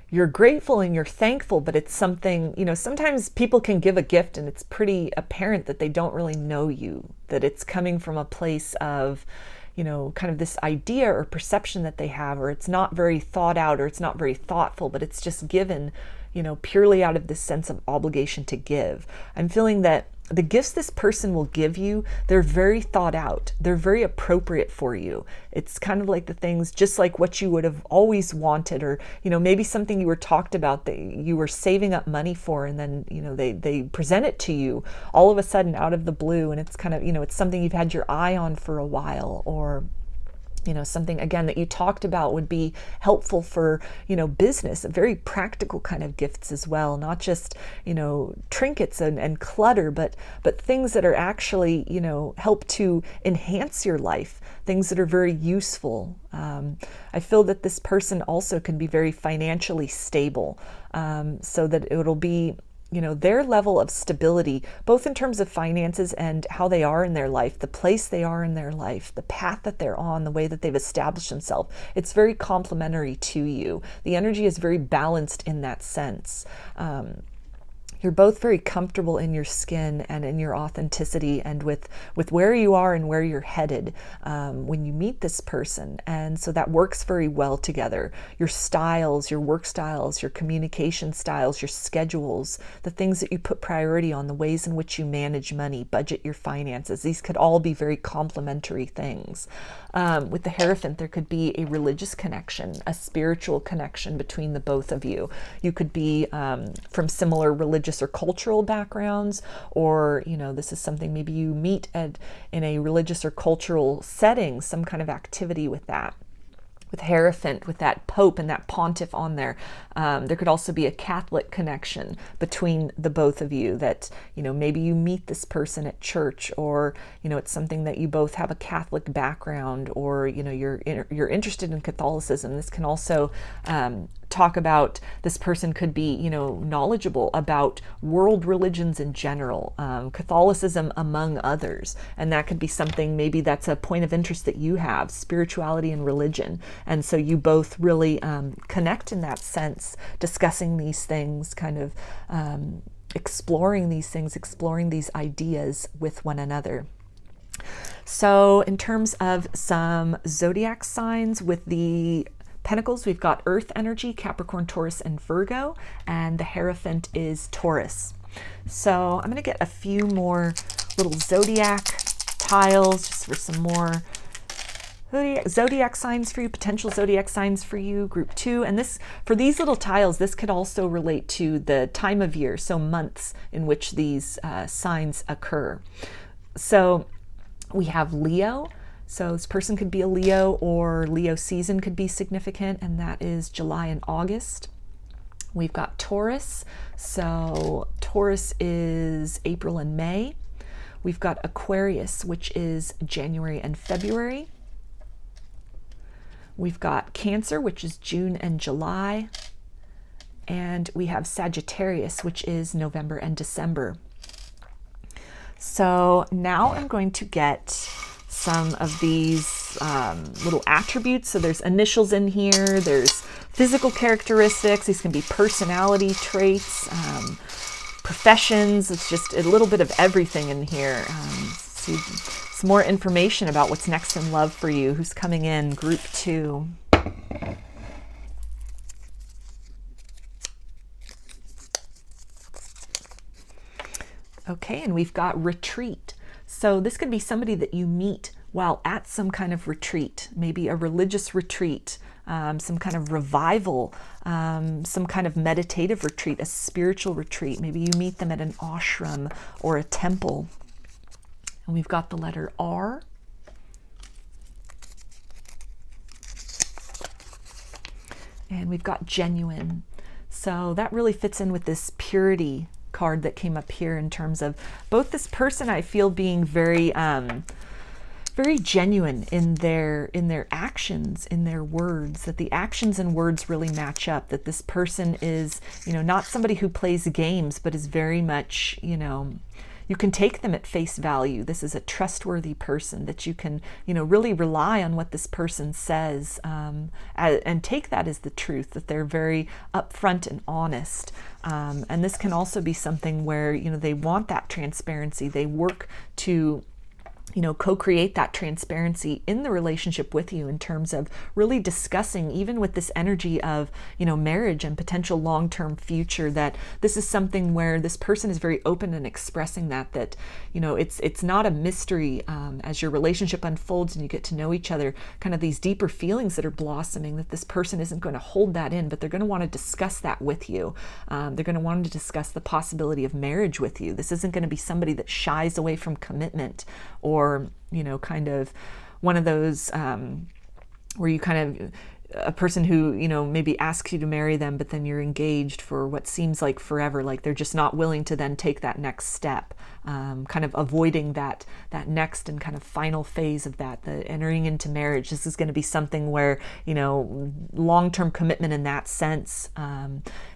you're grateful and you're thankful, but it's something, you know, sometimes people can give a gift and it's pretty apparent that they don't really know you, that it's coming from a place of, you know, kind of this idea or perception that they have, or it's not very thought out, or it's not very thoughtful, but it's just given, you know, purely out of this sense of obligation to give. I'm feeling that the gifts this person will give you, they're very thought out. They're very appropriate for you. It's kind of like the things, just like what you would have always wanted, or, you know, maybe something you were talked about that you were saving up money for, and then, you know, they present it to you all of a sudden out of the blue, and it's kind of, you know, it's something you've had your eye on for a while, or, you know, something, again, that you talked about would be helpful for, you know, business, very practical kind of gifts as well, not just, you know, trinkets and clutter, but things that are actually, you know, help to enhance your life, things that are very useful. I feel that this person also can be very financially stable, so that it'll be, you know, their level of stability, both in terms of finances and how they are in their life, the place they are in their life, the path that they're on, the way that they've established themselves. It's very complementary to you. The energy is very balanced in that sense. You're both very comfortable in your skin and in your authenticity, and with where you are and where you're headed when you meet this person. And so that works very well together. Your styles, your work styles, your communication styles, your schedules, the things that you put priority on, the ways in which you manage money, budget your finances, these could all be very complementary things. With the Hierophant, there could be a religious connection, a spiritual connection between the both of you. You could be from similar religious or cultural backgrounds, or, you know, this is something maybe you meet in a religious or cultural setting, some kind of activity with that. With Hierophant, with that Pope and that Pontiff on there, there could also be a Catholic connection between the both of you, that, you know, maybe you meet this person at church, or, you know, it's something that you both have a Catholic background, or, you know, you're interested in Catholicism. This can also talk about, this person could be, you know, knowledgeable about world religions in general, Catholicism among others, and that could be something, maybe that's a point of interest that you have, spirituality and religion, and so you both really connect in that sense, discussing these things, kind of exploring these things, exploring these ideas with one another. So in terms of some zodiac signs, with the Pentacles, we've got Earth energy, Capricorn, Taurus, and Virgo, and the Hierophant is Taurus. So I'm going to get a few more little zodiac tiles just for some more zodiac signs for you, potential zodiac signs for you, group 2. And this, for these little tiles, this could also relate to the time of year, so months in which these signs occur. So we have Leo. So this person could be a Leo, or Leo season could be significant, and that is July and August. We've got Taurus. So Taurus is April and May. We've got Aquarius, which is January and February. We've got Cancer, which is June and July. And we have Sagittarius, which is November and December. So now I'm going to get some of these little attributes. So there's initials in here, there's physical characteristics, these can be personality traits, professions. It's just a little bit of everything in here. See some more information about what's next in love for you, who's coming in, group 2. Okay, and we've got retreat. So this could be somebody that you meet while at some kind of retreat, maybe a religious retreat, some kind of revival, some kind of meditative retreat, a spiritual retreat. Maybe you meet them at an ashram or a temple. And we've got the letter R. And we've got genuine. So that really fits in with this purity card that came up here, in terms of both this person, I feel, being very very genuine in their actions, in their words, that the actions and words really match up, that this person is, not somebody who plays games, but is very much, you can take them at face value. This is a trustworthy person that you can, really rely on what this person says, and take that as the truth, that they're very upfront and honest. And this can also be something where, they want that transparency. They work to co-create that transparency in the relationship with you, in terms of really discussing, even with this energy of, marriage and potential long-term future, that this is something where this person is very open and expressing that, it's not a mystery, as your relationship unfolds and you get to know each other, kind of these deeper feelings that are blossoming, that this person isn't going to hold that in, but they're going to want to discuss that with you. They're going to want to discuss the possibility of marriage with you. This isn't going to be somebody that shies away from commitment, or kind of one of those where you kind of, a person who, maybe asks you to marry them, but then you're engaged for what seems like forever, like they're just not willing to then take that next step, kind of avoiding that next and kind of final phase of that, the entering into marriage. This is going to be something where, long-term commitment in that sense,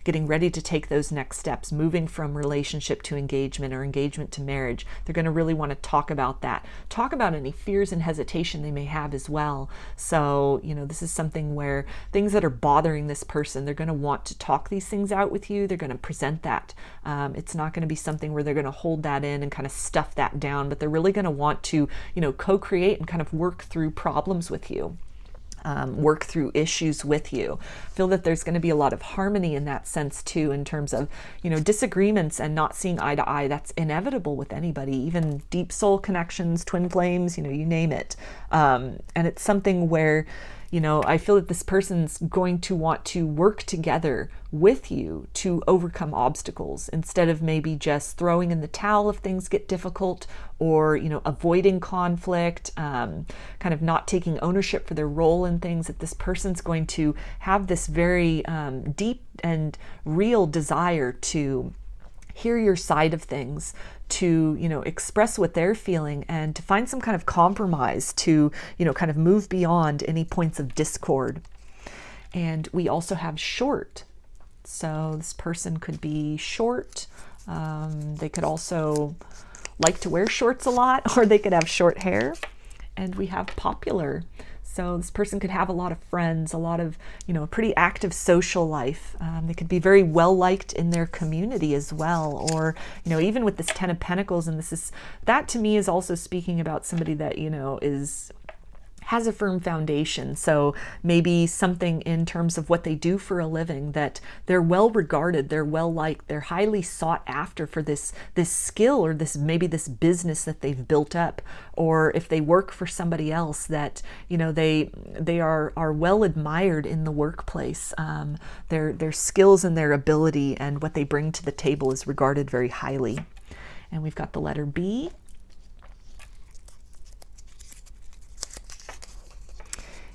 getting ready to take those next steps, moving from relationship to engagement, or engagement to marriage. They're going to really want to talk about that, talk about any fears and hesitation they may have as well. So, this is something where things that are bothering this person, they're going to want to talk these things out with you. They're going to present that. It's not going to be something where they're going to hold that in and kind of stuff that down, but they're really going to want to, co-create and kind of work through problems with you. Work through issues with you. I feel that there's going to be a lot of harmony in that sense too, in terms of, disagreements and not seeing eye to eye. That's inevitable with anybody, even deep soul connections, twin flames, you name it. And it's something where, I feel that this person's going to want to work together with you to overcome obstacles, instead of maybe just throwing in the towel if things get difficult, or, avoiding conflict, kind of not taking ownership for their role in things. That this person's going to have this very deep and real desire to hear your side of things, to, express what they're feeling, and to find some kind of compromise to, kind of move beyond any points of discord. And we also have short. So this person could be short. They could also like to wear shorts a lot, or they could have short hair. And we have popular. So this person could have a lot of friends, a lot of, a pretty active social life. They could be very well liked in their community as well. Or, even with this 10 of Pentacles, and that to me is also speaking about somebody that, has a firm foundation. So maybe something in terms of what they do for a living, that they're well regarded, they're well liked, they're highly sought after for this skill, or maybe this business that they've built up. Or if they work for somebody else, that they are well admired in the workplace. Their skills and their ability and what they bring to the table is regarded very highly. And we've got the letter B.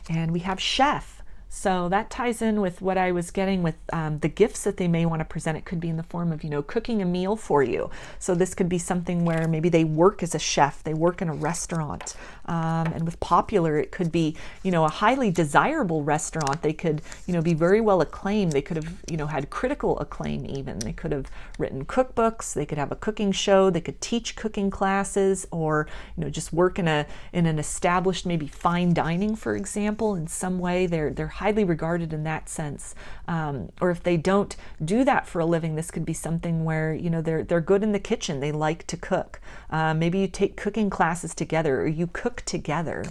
And we have chef. So that ties in with what I was getting with the gifts that they may want to present. It could be in the form of, cooking a meal for you. So this could be something where maybe they work as a chef, they work in a restaurant. And with popular, it could be, a highly desirable restaurant. They could, be very well acclaimed. They could have, had critical acclaim even. They could have written cookbooks. They could have a cooking show. They could teach cooking classes, or, just work in an established, maybe fine dining, for example, in some way. They're highly regarded in that sense. Or if they don't do that for a living, this could be something where, they're good in the kitchen. They like to cook. Maybe you take cooking classes together, or you cook together.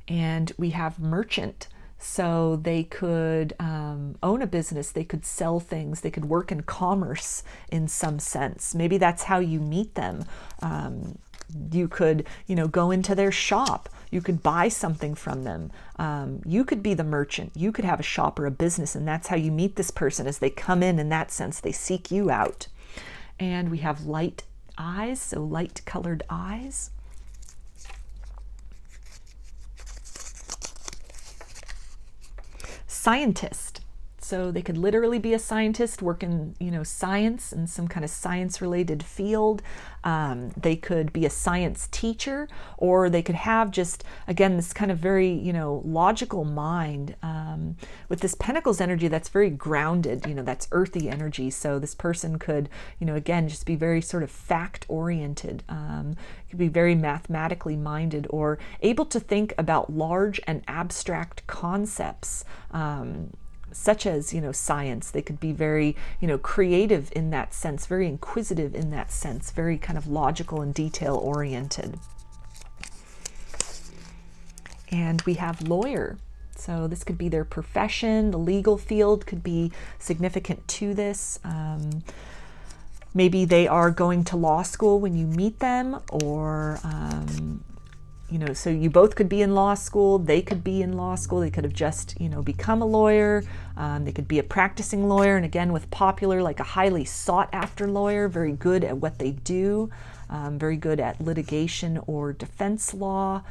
And we have merchant. So they could own a business, they could sell things, they could work in commerce in some sense. Maybe that's how you meet them. You could, go into their shop. You could buy something from them. You could be the merchant. You could have a shop or a business, and that's how you meet this person, as they come in that sense. They seek you out. And we have light eyes, so light colored eyes. Scientist. So they could literally be a scientist, work in, science and some kind of science-related field. They could be a science teacher, or they could have just, again, this kind of very, logical mind. With this Pentacles energy, that's very grounded, that's earthy energy. So this person could, again, just be very sort of fact-oriented. Could be very mathematically minded, or able to think about large and abstract concepts. Such as, science. They could be very, creative in that sense, very inquisitive in that sense, very kind of logical and detail oriented. And we have lawyer. So this could be their profession. The legal field could be significant to this. Maybe they are going to law school when you meet them, or so you both could be in law school. They could be in law school. They could have just, become a lawyer. They could be a practicing lawyer. And again, with popular, like a highly sought after lawyer, very good at what they do, very good at litigation or defense law.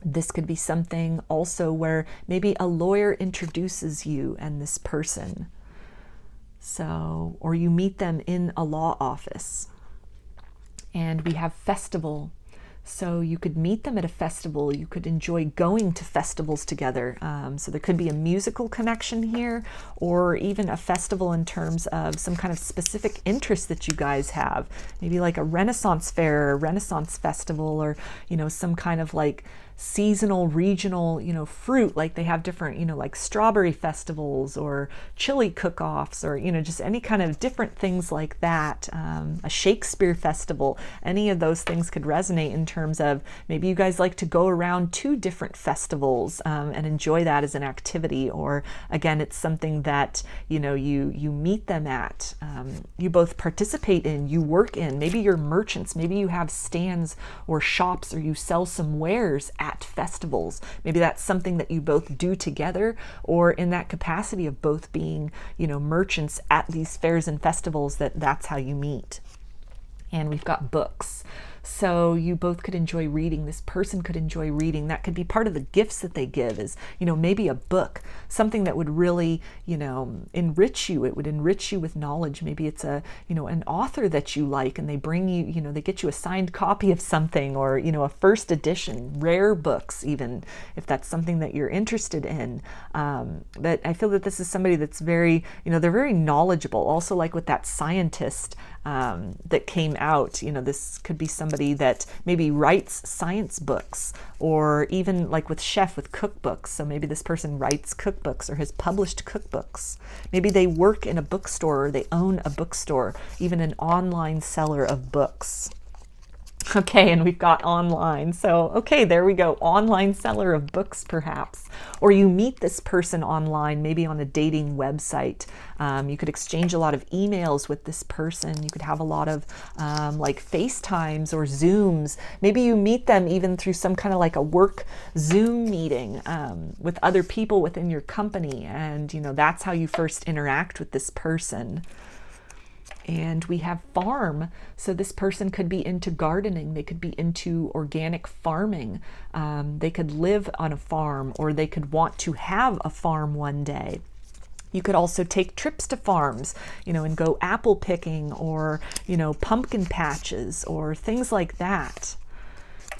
This could be something also where maybe a lawyer introduces you and this person. So, or you meet them in a law office. And we have festival. So you could meet them at a festival. You could enjoy going to festivals together. So there could be a musical connection here, or even a festival in terms of some kind of specific interest that you guys have. Maybe like a Renaissance fair, or Renaissance festival, or, some kind of like seasonal, regional, fruit. Like they have different, like strawberry festivals or chili cook-offs, or, just any kind of different things like that. A Shakespeare festival, any of those things could resonate in terms of maybe you guys like to go around to different festivals and enjoy that as an activity. Or again, it's something that, you meet them at, you both participate in, you work in. Maybe you're merchants, maybe you have stands or shops, or you sell some wares at festivals. Maybe that's something that you both do together, or in that capacity of both being, merchants at these fairs and festivals, that's how you meet. And we've got books. So you both could enjoy reading. This person could enjoy reading. That could be part of the gifts that they give, is, maybe a book, something that would really, enrich you. It would enrich you with knowledge. Maybe it's an author that you like, and they bring you, they get you a signed copy of something, or, a first edition, rare books, even if that's something that you're interested in. But I feel that this is somebody that's very, they're very knowledgeable. Also, like with that scientist that came out, this could be somebody that maybe writes science books, or even like with chef, with cookbooks. So maybe this person writes cookbooks or has published cookbooks. Maybe they work in a bookstore, or they own a bookstore, even an online seller of books. Okay, and we've got online. So, okay, there we go. Online seller of books, perhaps. Or you meet this person online, maybe on a dating website. You could exchange a lot of emails with this person. You could have a lot of like FaceTimes or Zooms. Maybe you meet them even through some kind of like a work Zoom meeting with other people within your company. And, that's how you first interact with this person. And we have farm. So this person could be into gardening. They could be into organic farming. They could live on a farm, or they could want to have a farm one day. You could also take trips to farms, and go apple picking, or, pumpkin patches, or things like that.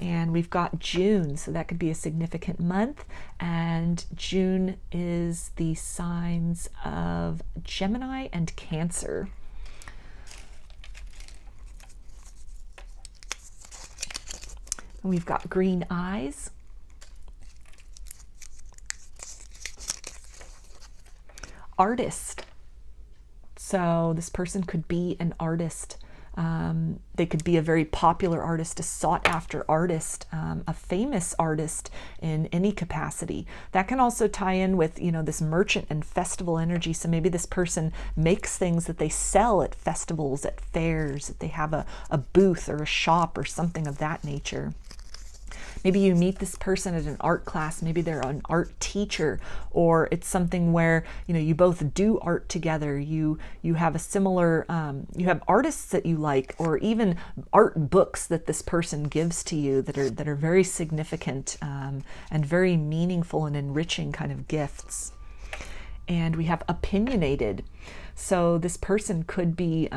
And we've got June, so that could be a significant month. And June is the signs of Gemini and Cancer. And we've got green eyes. Artist. So this person could be an artist. They could be a very popular artist, a sought after artist, a famous artist in any capacity. That can also tie in with, you know, this merchant and festival energy. So maybe this person makes things that they sell at festivals, at fairs, that they have a booth or a shop or something of that nature. Maybe you meet this person at an art class, maybe they're an art teacher, or it's something where, you know, you both do art together, you have a similar, you have artists that you like, or even art books that this person gives to you that are very significant and very meaningful and enriching kind of gifts. And we have opinionated. So this person could be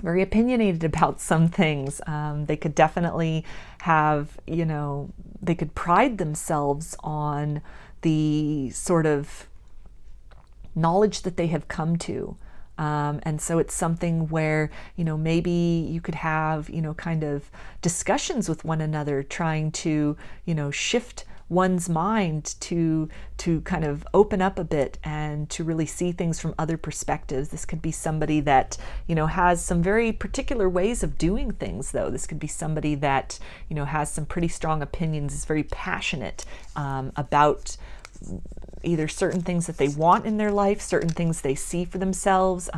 very opinionated about some things. They could definitely have, you know, they could pride themselves on the sort of knowledge that they have come to. And so it's something where, you know, maybe you could have, you know, kind of discussions with one another, trying to, you know, shift one's mind to kind of open up a bit and to really see things from other perspectives. This could be somebody that, you know, has some very particular ways of doing things, though. This could be somebody that, you know, has some pretty strong opinions, is very passionate about either certain things that they want in their life, certain things they see for themselves,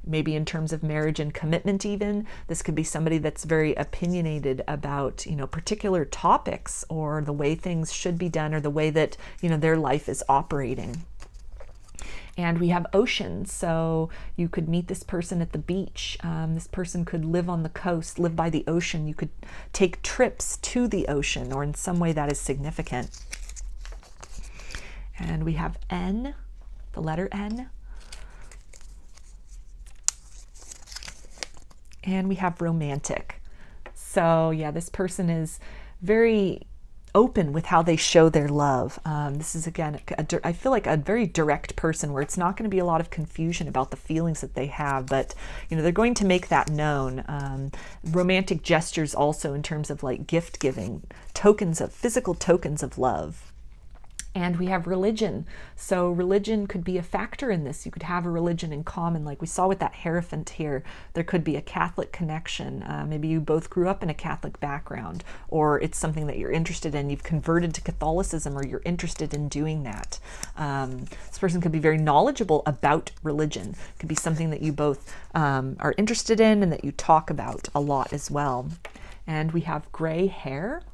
maybe in terms of marriage and commitment even. This could be somebody that's very opinionated about, you know, particular topics or the way things should be done or the way that, you know, their life is operating. And we have ocean. So you could meet this person at the beach. This person could live on the coast, live by the ocean. You could take trips to the ocean, or in some way that is significant. And we have N, the letter N. And we have romantic. So yeah, this person is very open with how they show their love. This is, again, I feel like a very direct person where it's not going to be a lot of confusion about the feelings that they have, but, you know, they're going to make that known. Romantic gestures also in terms of like gift giving, physical tokens of love. And we have religion. So religion could be a factor in this. You could have a religion in common, like we saw with that Hierophant here. There could be a Catholic connection. Maybe you both grew up in a Catholic background, or it's something that you're interested in. You've converted to Catholicism, or you're interested in doing that. This person could be very knowledgeable about religion. It could be something that you both are interested in and that you talk about a lot as well. And we have gray hair.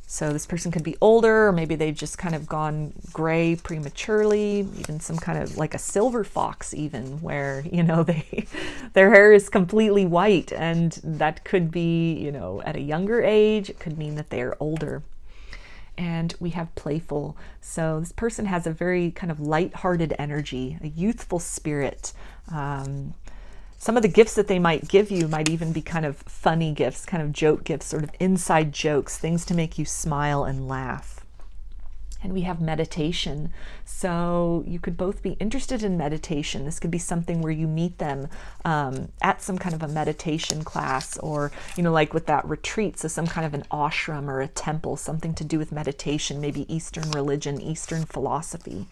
So this person could be older, or maybe they've just kind of gone gray prematurely, even some kind of like a silver fox even, where, you know, their hair is completely white, and that could be, you know, at a younger age. It could mean that they are older. And we have playful. So this person has a very kind of light-hearted energy, a youthful spirit. Some of the gifts that they might give you might even be kind of funny gifts, kind of joke gifts, sort of inside jokes, things to make you smile and laugh. And we have meditation. So you could both be interested in meditation. This could be something where you meet them at some kind of a meditation class, or, you know, like with that retreat, so some kind of an ashram or a temple, something to do with meditation, maybe Eastern religion, Eastern philosophy.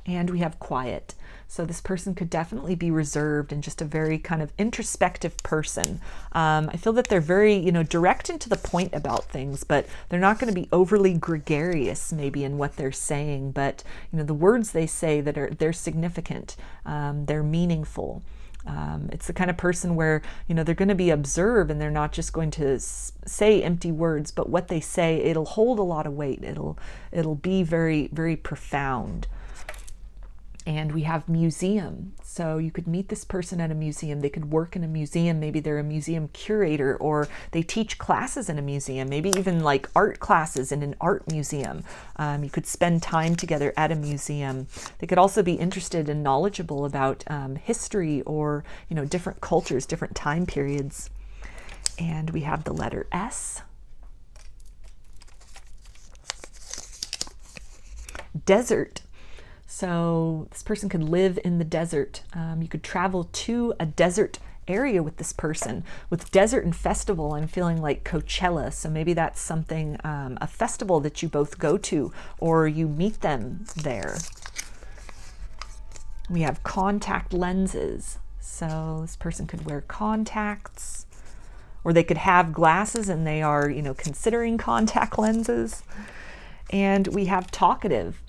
And we have quiet. So this person could definitely be reserved and just a very kind of introspective person. I feel that they're very, you know, direct and to the point about things, but they're not going to be overly gregarious maybe in what they're saying. But, you know, the words they say they're significant, they're meaningful. It's the kind of person where, you know, they're going to be observed, and they're not just going to say empty words, but what they say, it'll hold a lot of weight. It'll be very, very profound. And we have museum. So you could meet this person at a museum. They could work in a museum. Maybe they're a museum curator, or they teach classes in a museum, maybe even like art classes in an art museum. You could spend time together at a museum. They could also be interested and knowledgeable about history, or, you know, different cultures, different time periods. And we have the letter S. Desert. So this person could live in the desert. You could travel to a desert area with this person. With desert and festival, I'm feeling like Coachella. So maybe that's something, a festival that you both go to, or you meet them there. We have contact lenses. So this person could wear contacts, or they could have glasses and they are, you know, considering contact lenses. And we have talkative.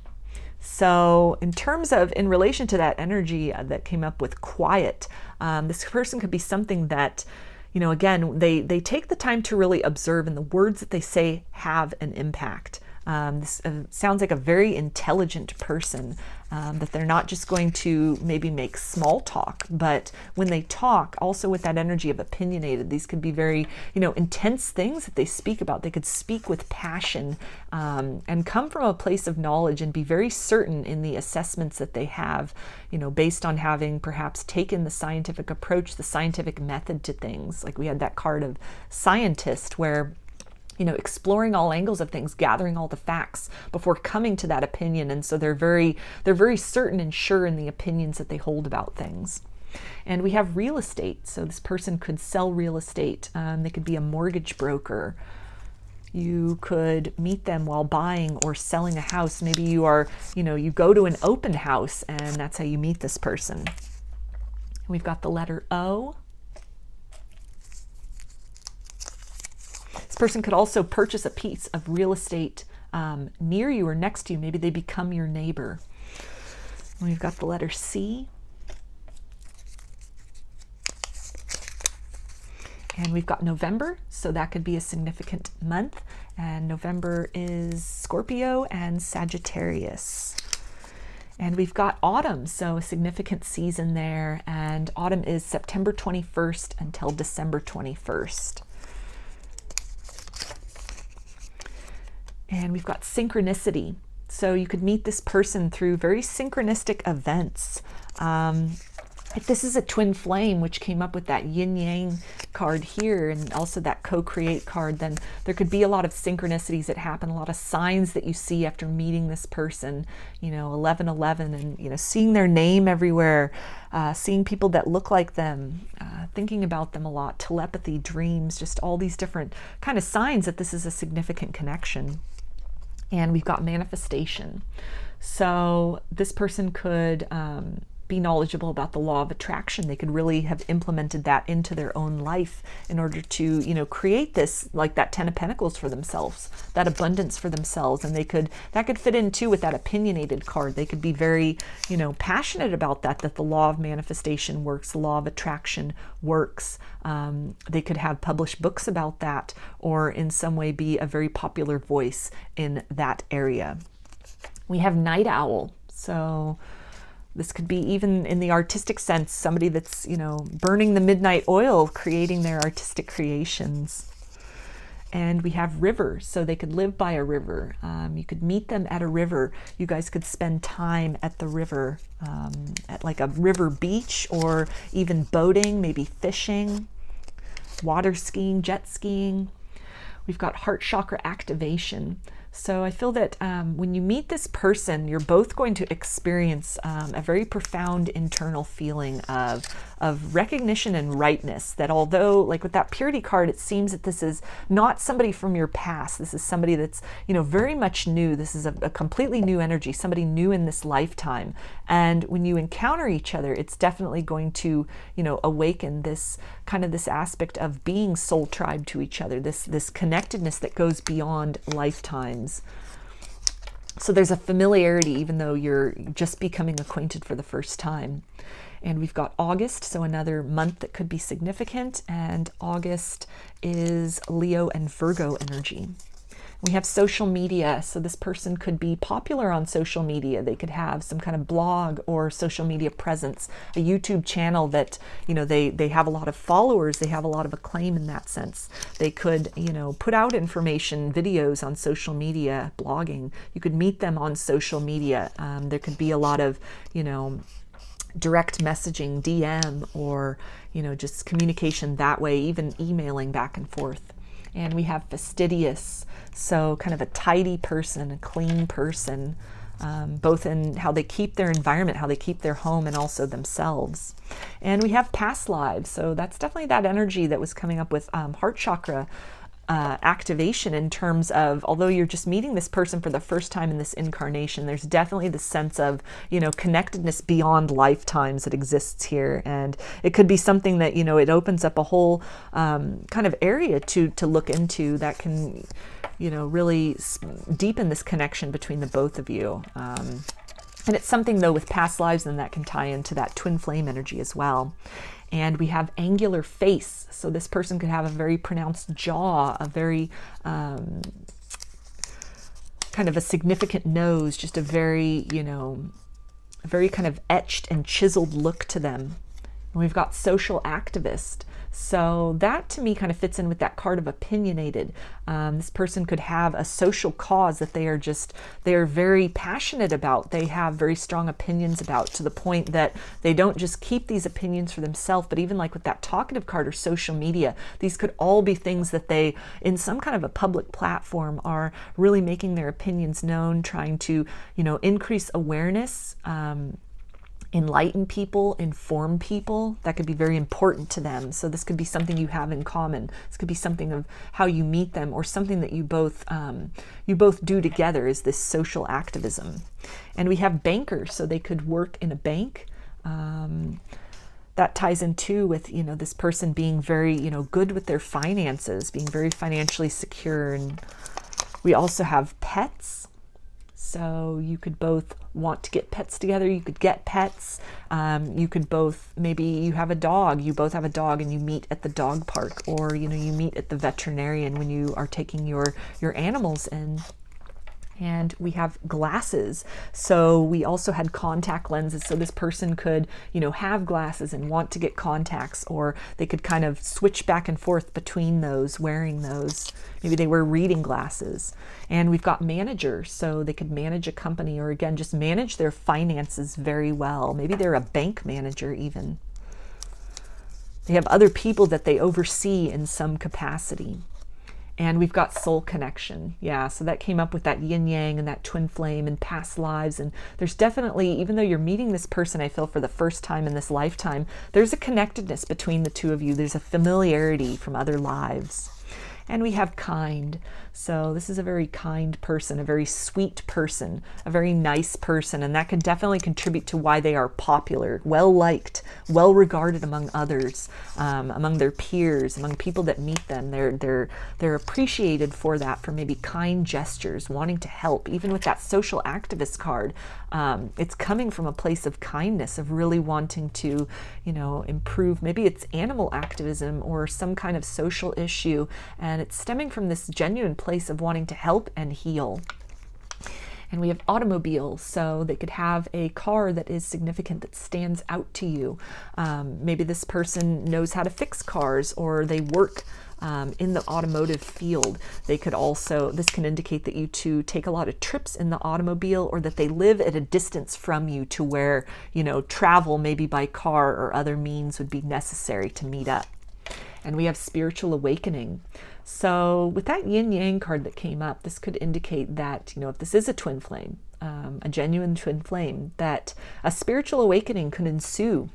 So in terms of, in relation to that energy that came up with quiet, this person could be something that, you know, again, they take the time to really observe, and the words that they say have an impact. This sounds like a very intelligent person, that they're not just going to maybe make small talk, but when they talk, also with that energy of opinionated, these could be very, you know, intense things that they speak about. They could speak with passion, and come from a place of knowledge and be very certain in the assessments that they have, you know, based on having perhaps taken the scientific approach, the scientific method to things. Like we had that card of scientist, where, you know, exploring all angles of things, gathering all the facts before coming to that opinion. And so they're very certain and sure in the opinions that they hold about things. And we have real estate. So this person could sell real estate. They could be a mortgage broker. You could meet them while buying or selling a house. Maybe you are, you know, you go to an open house and that's how you meet this person. We've got the letter O. This person could also purchase a piece of real estate near you or next to you. Maybe they become your neighbor. And we've got the letter C. And we've got November, so that could be a significant month. And November is Scorpio and Sagittarius. And we've got autumn, so a significant season there. And autumn is September 21st until December 21st. And we've got synchronicity. So you could meet this person through very synchronistic events. If this is a twin flame, which came up with that yin yang card here, and also that co-create card, then there could be a lot of synchronicities that happen, a lot of signs that you see after meeting this person, you know, 1111, and, you know, seeing their name everywhere, seeing people that look like them, thinking about them a lot, telepathy, dreams, just all these different kind of signs that this is a significant connection. And we've got manifestation. So this person could be knowledgeable about the law of attraction. They could really have implemented that into their own life in order to, you know, create this, like that 10 of Pentacles for themselves, that abundance for themselves. And that could fit in too with that opinionated card. They could be very, you know, passionate about that the law of manifestation works, the law of attraction works. They could have published books about that, or in some way be a very popular voice in that area. We have night owl. So this could be, even in the artistic sense, somebody that's, you know, burning the midnight oil, creating their artistic creations. And we have river, so they could live by a river. You could meet them at a river. You guys could spend time at the river, at like a river beach, or even boating, maybe fishing, water skiing, jet skiing. We've got heart chakra activation. So I feel that when you meet this person, you're both going to experience a very profound internal feeling of recognition and rightness, that although, like with that purity card, it seems that this is not somebody from your past. This is somebody that's, you know, very much new. This is a completely new energy, somebody new in this lifetime. And when you encounter each other, it's definitely going to, you know, awaken this kind of this aspect of being soul tribe to each other, this connectedness that goes beyond lifetimes. So there's a familiarity, even though you're just becoming acquainted for the first time. And we've got August, so another month that could be significant. And August is Leo and Virgo energy. We have social media, so this person could be popular on social media. They could have some kind of blog or social media presence, a YouTube channel that, you know, they have a lot of followers, they have a lot of acclaim in that sense. They could, you know, put out information, videos on social media, blogging. You could meet them on social media. There could be a lot of, you know, direct messaging, DM, or, you know, just communication that way, even emailing back and forth. And we have fastidious, so kind of a tidy person, a clean person, both in how they keep their environment, how they keep their home, and also themselves. And we have past lives, so that's definitely that energy that was coming up with heart chakra activation in terms of, although you're just meeting this person for the first time in this incarnation, there's definitely the sense of, you know, connectedness beyond lifetimes that exists here. And it could be something that, you know, it opens up a whole kind of area to look into that can, you know, really deepen this connection between the both of you. And it's something, though, with past lives, and that can tie into that twin flame energy as well. And we have angular face. So this person could have a very pronounced jaw, a very kind of a significant nose, just a very, you know, very kind of etched and chiseled look to them. And we've got social activist. So that to me kind of fits in with that card of opinionated. This person could have a social cause that they are very passionate about. They have very strong opinions about, to the point that they don't just keep these opinions for themselves, but even like with that talkative card or social media, these could all be things that they, in some kind of a public platform, are really making their opinions known, trying to, you know, increase awareness, enlighten people, inform people. That could be very important to them. So this could be something you have in common. This could be something of how you meet them, or something that you both do together, is this social activism. And we have bankers, so they could work in a bank. That ties in too with, you know, this person being very, you know, good with their finances, being very financially secure. And we also have pets. So you could both want to get pets together. You could get pets. You could both, maybe you have a dog, you both have a dog, and you meet at the dog park, or, you know, you meet at the veterinarian when you are taking your animals in. And we have glasses. So we also had contact lenses. So this person could, you know, have glasses and want to get contacts, or they could kind of switch back and forth between those, wearing those. Maybe they wear reading glasses. And we've got manager. So they could manage a company, or again, just manage their finances very well. Maybe they're a bank manager even. They have other people that they oversee in some capacity. And we've got soul connection. Yeah, so that came up with that yin yang and that twin flame and past lives. And there's definitely, even though you're meeting this person, I feel, for the first time in this lifetime, there's a connectedness between the two of you. There's a familiarity from other lives. And we have kind. So this is a very kind person, a very sweet person, a very nice person. And that can definitely contribute to why they are popular, well-liked, well-regarded among others, among their peers, among people that meet them. They're appreciated for that, for maybe kind gestures, wanting to help. Even with that social activist card, it's coming from a place of kindness, of really wanting to, you know, improve. Maybe it's animal activism or some kind of social issue. And it's stemming from this genuine place of wanting to help and heal. And we have automobile, so they could have a car that is significant, that stands out to you. Maybe this person knows how to fix cars, or they work in the automotive field. They could also, this can indicate that you two take a lot of trips in the automobile, or that they live at a distance from you, to where, you know, travel maybe by car or other means would be necessary to meet up. And we have spiritual awakening. So with that yin yang card that came up, this could indicate that, you know, if this is a twin flame, a genuine twin flame, that a spiritual awakening could ensue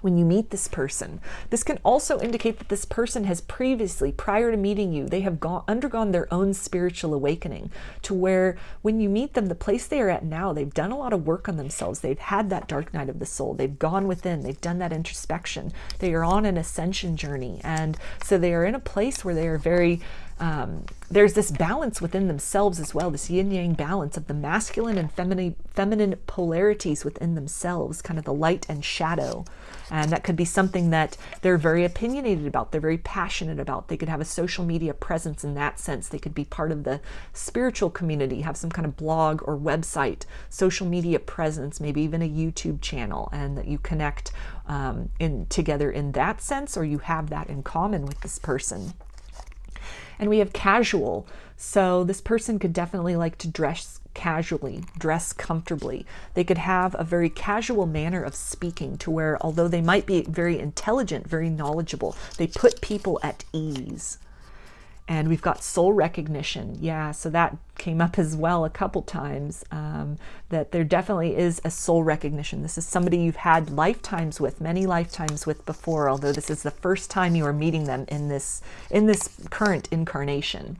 when you meet this person. This can also indicate that this person has previously, prior to meeting you, they have undergone their own spiritual awakening, to where when you meet them, the place they are at now, they've done a lot of work on themselves. They've had that dark night of the soul. They've gone within. They've done that introspection. They are on an ascension journey. And so they are in a place where they are very, there's this balance within themselves as well, this yin-yang balance of the masculine and feminine polarities within themselves, kind of the light and shadow. And that could be something that they're very opinionated about, they're very passionate about. They could have a social media presence in that sense. They could be part of the spiritual community, have some kind of blog or website, social media presence, maybe even a YouTube channel, and that you connect together in that sense, or you have that in common with this person. And we have casual. So this person could definitely like to dress casually, dress comfortably. They could have a very casual manner of speaking, to where, although they might be very intelligent, very knowledgeable, they put people at ease. And we've got soul recognition. Yeah, so that came up as well a couple times, that there definitely is a soul recognition. This is somebody you've had lifetimes with, many lifetimes with before, although this is the first time you are meeting them in this current incarnation.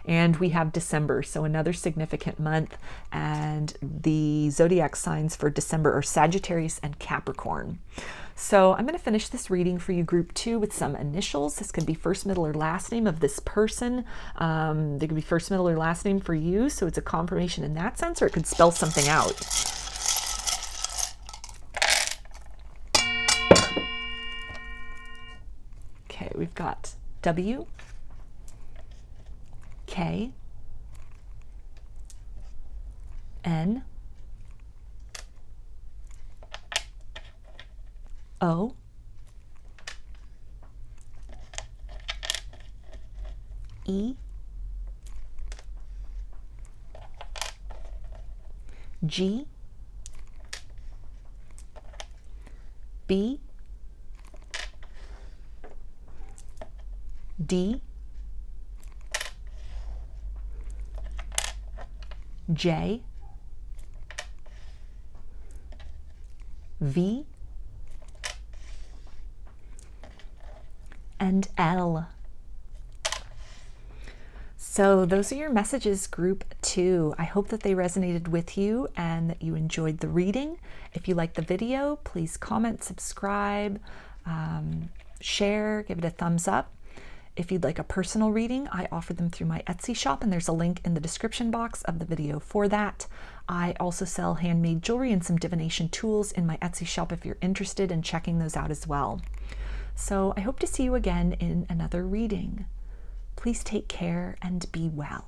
And we have December, so another significant month, and the zodiac signs for December are Sagittarius and Capricorn. So I'm going to finish this reading for you, group 2, with some initials. This could be first, middle, or last name of this person. There could be first, middle, or last name for you, so it's a confirmation in that sense, or it could spell something out. Okay, we've got W, K, N, O, E, G, B, D, J, V, and L. So those are your messages, group 2. I hope that they resonated with you and that you enjoyed the reading. If you liked the video, please comment, subscribe, share, give it a thumbs up. If you'd like a personal reading, I offer them through my Etsy shop, and there's a link in the description box of the video for that. I also sell handmade jewelry and some divination tools in my Etsy shop if you're interested in checking those out as well. So I hope to see you again in another reading. Please take care and be well.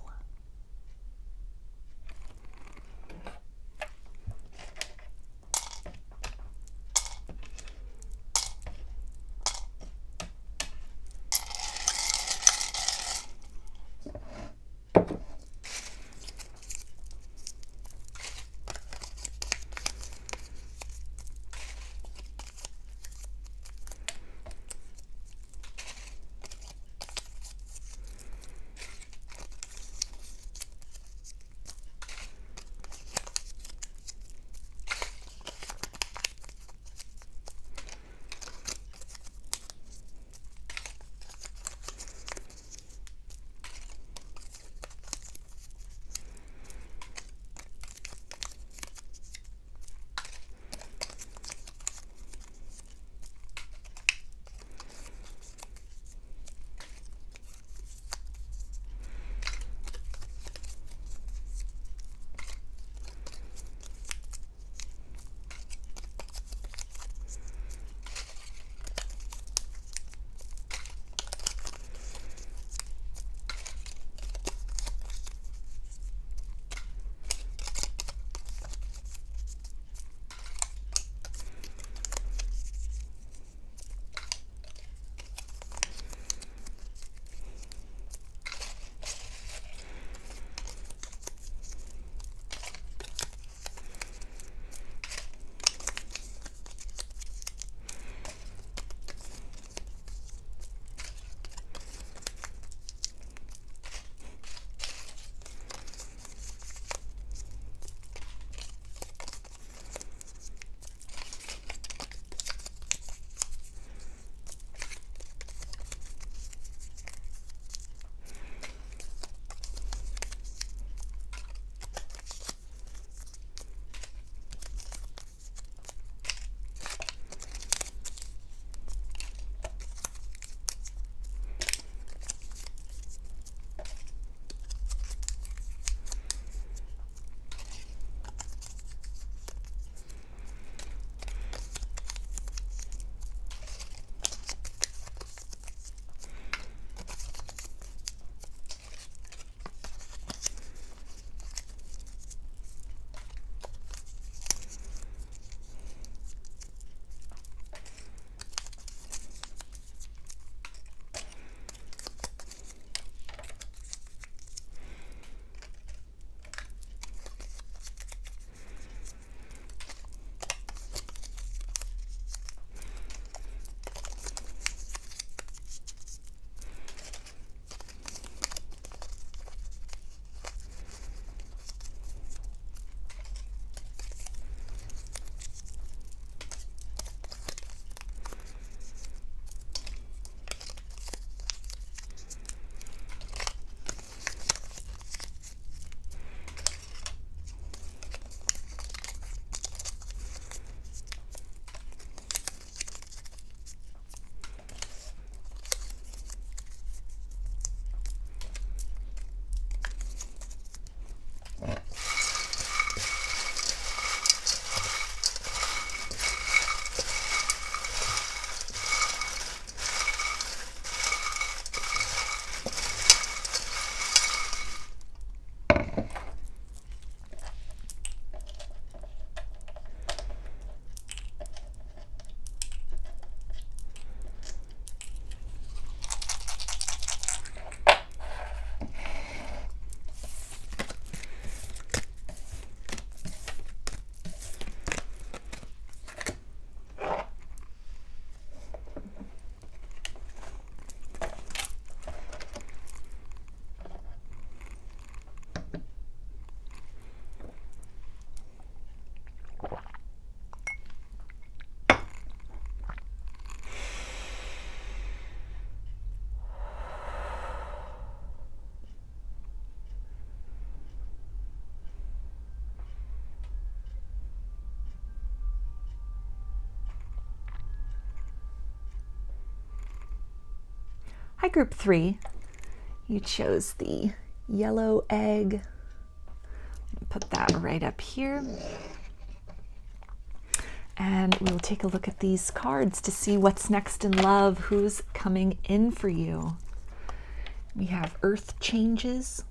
Hi, group 3. You chose the yellow egg. Put that right up here. And we'll take a look at these cards to see what's next in love, who's coming in for you. We have Earth Changes,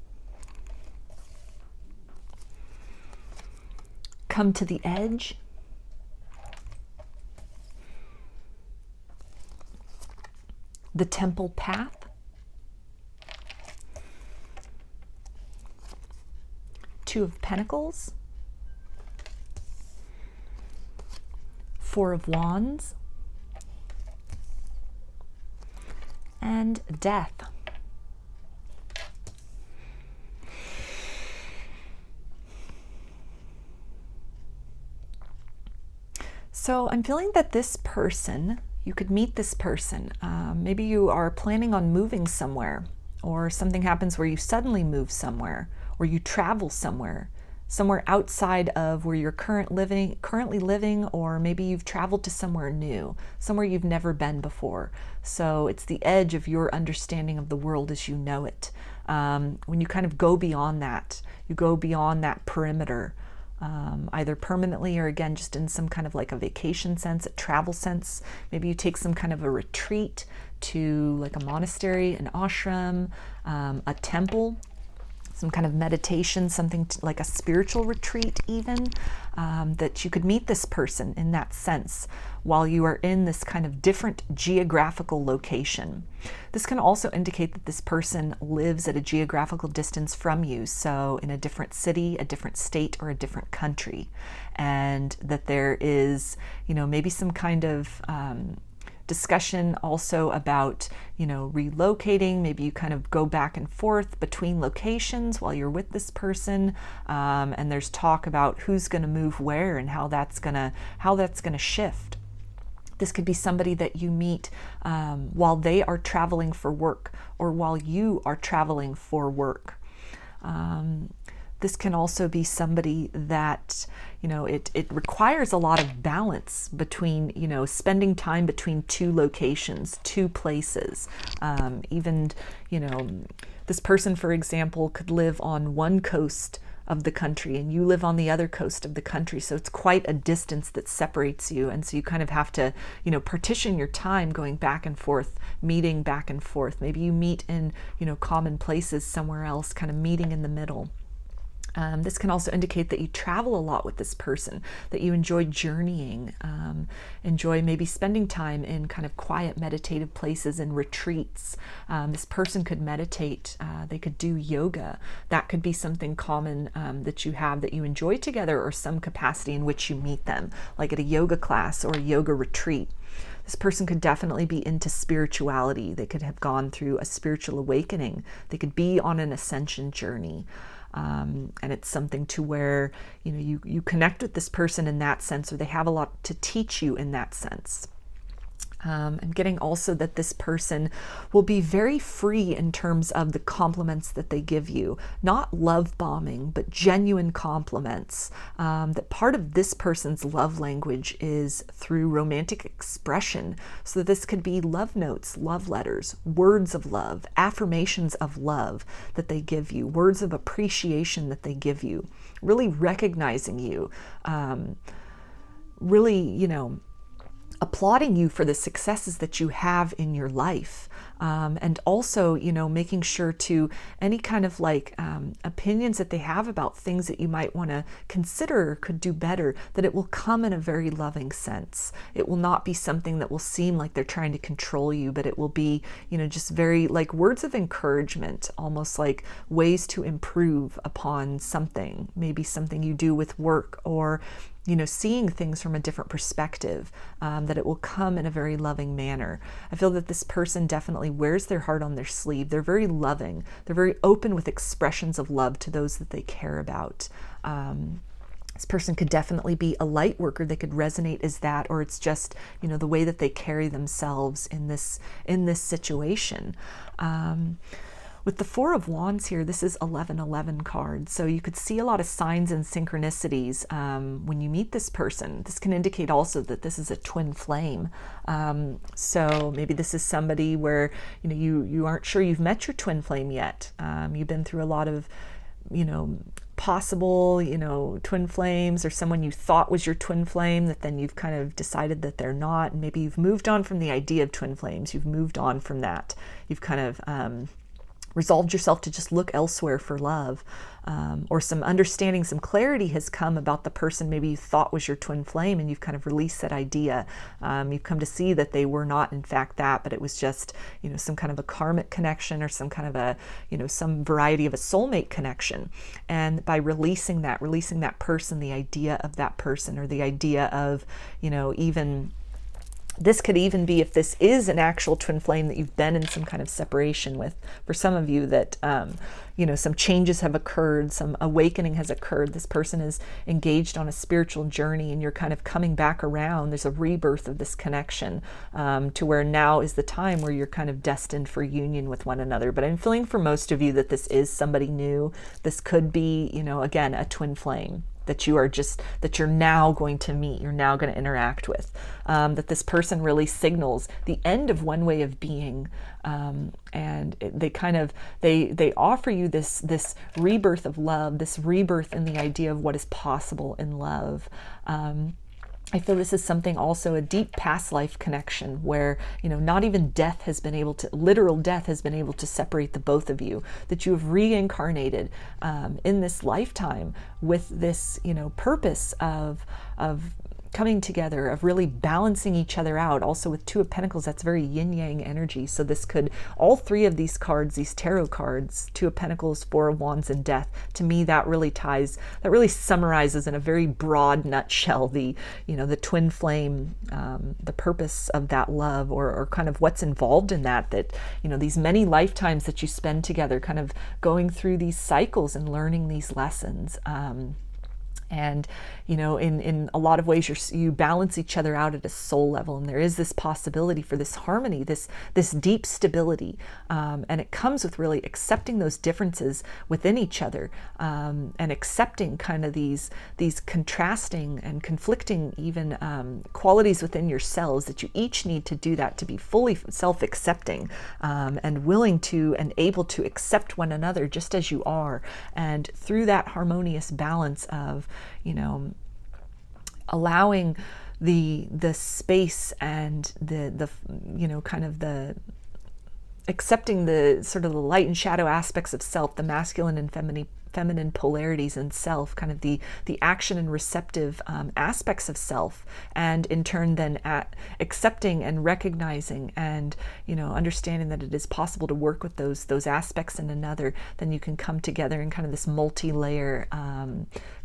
Come to the Edge, The Temple Path, Two of Pentacles, Four of Wands, and Death. So I'm feeling that this person, you could meet this person. Maybe you are planning on moving somewhere, or something happens where you suddenly move somewhere, or you travel somewhere outside of where you're currently living, or maybe you've traveled to somewhere new, somewhere you've never been before. So it's the edge of your understanding of the world as you know it. When you kind of go beyond that, you go beyond that perimeter, either permanently or again just in some kind of like a vacation sense, a travel sense. Maybe you take some kind of a retreat to like a monastery, an ashram, a temple, some kind of meditation, something like a spiritual retreat even, that you could meet this person in that sense while you are in this kind of different geographical location. This can also indicate that this person lives at a geographical distance from you, so in a different city, a different state, or a different country, and that there is, maybe some kind of discussion also about, relocating. Maybe you kind of go back and forth between locations while you're with this person, and there's talk about who's going to move where and how that's going to shift. This could be somebody that you meet while they are traveling for work, or while you are traveling for work. This can also be somebody that, it requires a lot of balance between, spending time between two locations, two places. Even, this person, for example, could live on one coast of the country and you live on the other coast of the country. So it's quite a distance that separates you. And so you kind of have to, partition your time going back and forth, meeting back and forth. Maybe you meet in, common places somewhere else, kind of meeting in the middle. This can also indicate that you travel a lot with this person, that you enjoy journeying, enjoy maybe spending time in kind of quiet meditative places and retreats. This person could meditate, they could do yoga. That could be something common that you have, that you enjoy together, or some capacity in which you meet them, like at a yoga class or a yoga retreat. This person could definitely be into spirituality. They could have gone through a spiritual awakening. They could be on an ascension journey. And it's something to where, you connect with this person in that sense, or they have a lot to teach you in that sense. I'm getting also that this person will be very free in terms of the compliments that they give you, not love bombing, but genuine compliments. That part of this person's love language is through romantic expression. So this could be love notes, love letters, words of love, affirmations of love that they give you, words of appreciation that they give you, really recognizing you, really, applauding you for the successes that you have in your life. And also, making sure to any kind of like opinions that they have about things that you might want to consider or could do better, that it will come in a very loving sense. It will not be something that will seem like they're trying to control you, but it will be, just very like words of encouragement, almost like ways to improve upon something, maybe something you do with work, or seeing things from a different perspective, that it will come in a very loving manner. I feel that this person definitely wears their heart on their sleeve. They're very loving. They're very open with expressions of love to those that they care about. This person could definitely be a light worker. They could resonate as that, or it's just, the way that they carry themselves in this situation. With the Four of Wands here, this is 1111 card. So you could see a lot of signs and synchronicities when you meet this person. This can indicate also that this is a twin flame. So maybe this is somebody where, you know, you aren't sure you've met your twin flame yet. You've been through a lot of, you know, possible, you know, twin flames, or someone you thought was your twin flame that then you've kind of decided that they're not. And maybe you've moved on from the idea of twin flames. You've moved on from that. You've kind of resolved yourself to just look elsewhere for love, or some understanding, some clarity has come about the person maybe you thought was your twin flame, and you've kind of released that idea. You've come to see that they were not in fact that, but it was just, you know, some kind of a karmic connection, or some kind of a, you know, some variety of a soulmate connection. And by releasing that person, the idea of that person, or the idea of, you know, even this could even be, if this is an actual twin flame that you've been in some kind of separation with, for some of you that, you know, some changes have occurred, some awakening has occurred. This person is engaged on a spiritual journey, and you're kind of coming back around. There's a rebirth of this connection, to where now is the time where you're kind of destined for union with one another. But I'm feeling for most of you that this is somebody new. This could be, you know, again, a twin flame that you're now going to meet, you're now going to interact with, that this person really signals the end of one way of being, and they offer you this rebirth of love, this rebirth in the idea of what is possible in love. I feel this is something also, a deep past life connection where, you know, not even death has been able to, literal death has been able to separate the both of you, that you have reincarnated in this lifetime with this, you know, purpose of coming together, of really balancing each other out. Also with Two of Pentacles, that's very yin-yang energy. So this could, all three of these cards, these tarot cards, Two of Pentacles, Four of Wands, and Death, to me that really summarizes in a very broad nutshell the, you know, the twin flame, the purpose of that love, or kind of what's involved in that, you know, these many lifetimes that you spend together, kind of going through these cycles and learning these lessons. And, you know, in a lot of ways, you balance each other out at a soul level. And there is this possibility for this harmony, this deep stability. And it comes with really accepting those differences within each other, and accepting kind of these contrasting and conflicting even qualities within yourselves, that you each need to do that, to be fully self-accepting, and willing to and able to accept one another just as you are. And through that harmonious balance of, you know, allowing the space and the you know, kind of the accepting the sort of the light and shadow aspects of self, the masculine and feminine polarities in self, kind of the action and receptive aspects of self, and in turn then accepting and recognizing and, you know, understanding that it is possible to work with those aspects in another. Then you can come together in kind of this multi-layer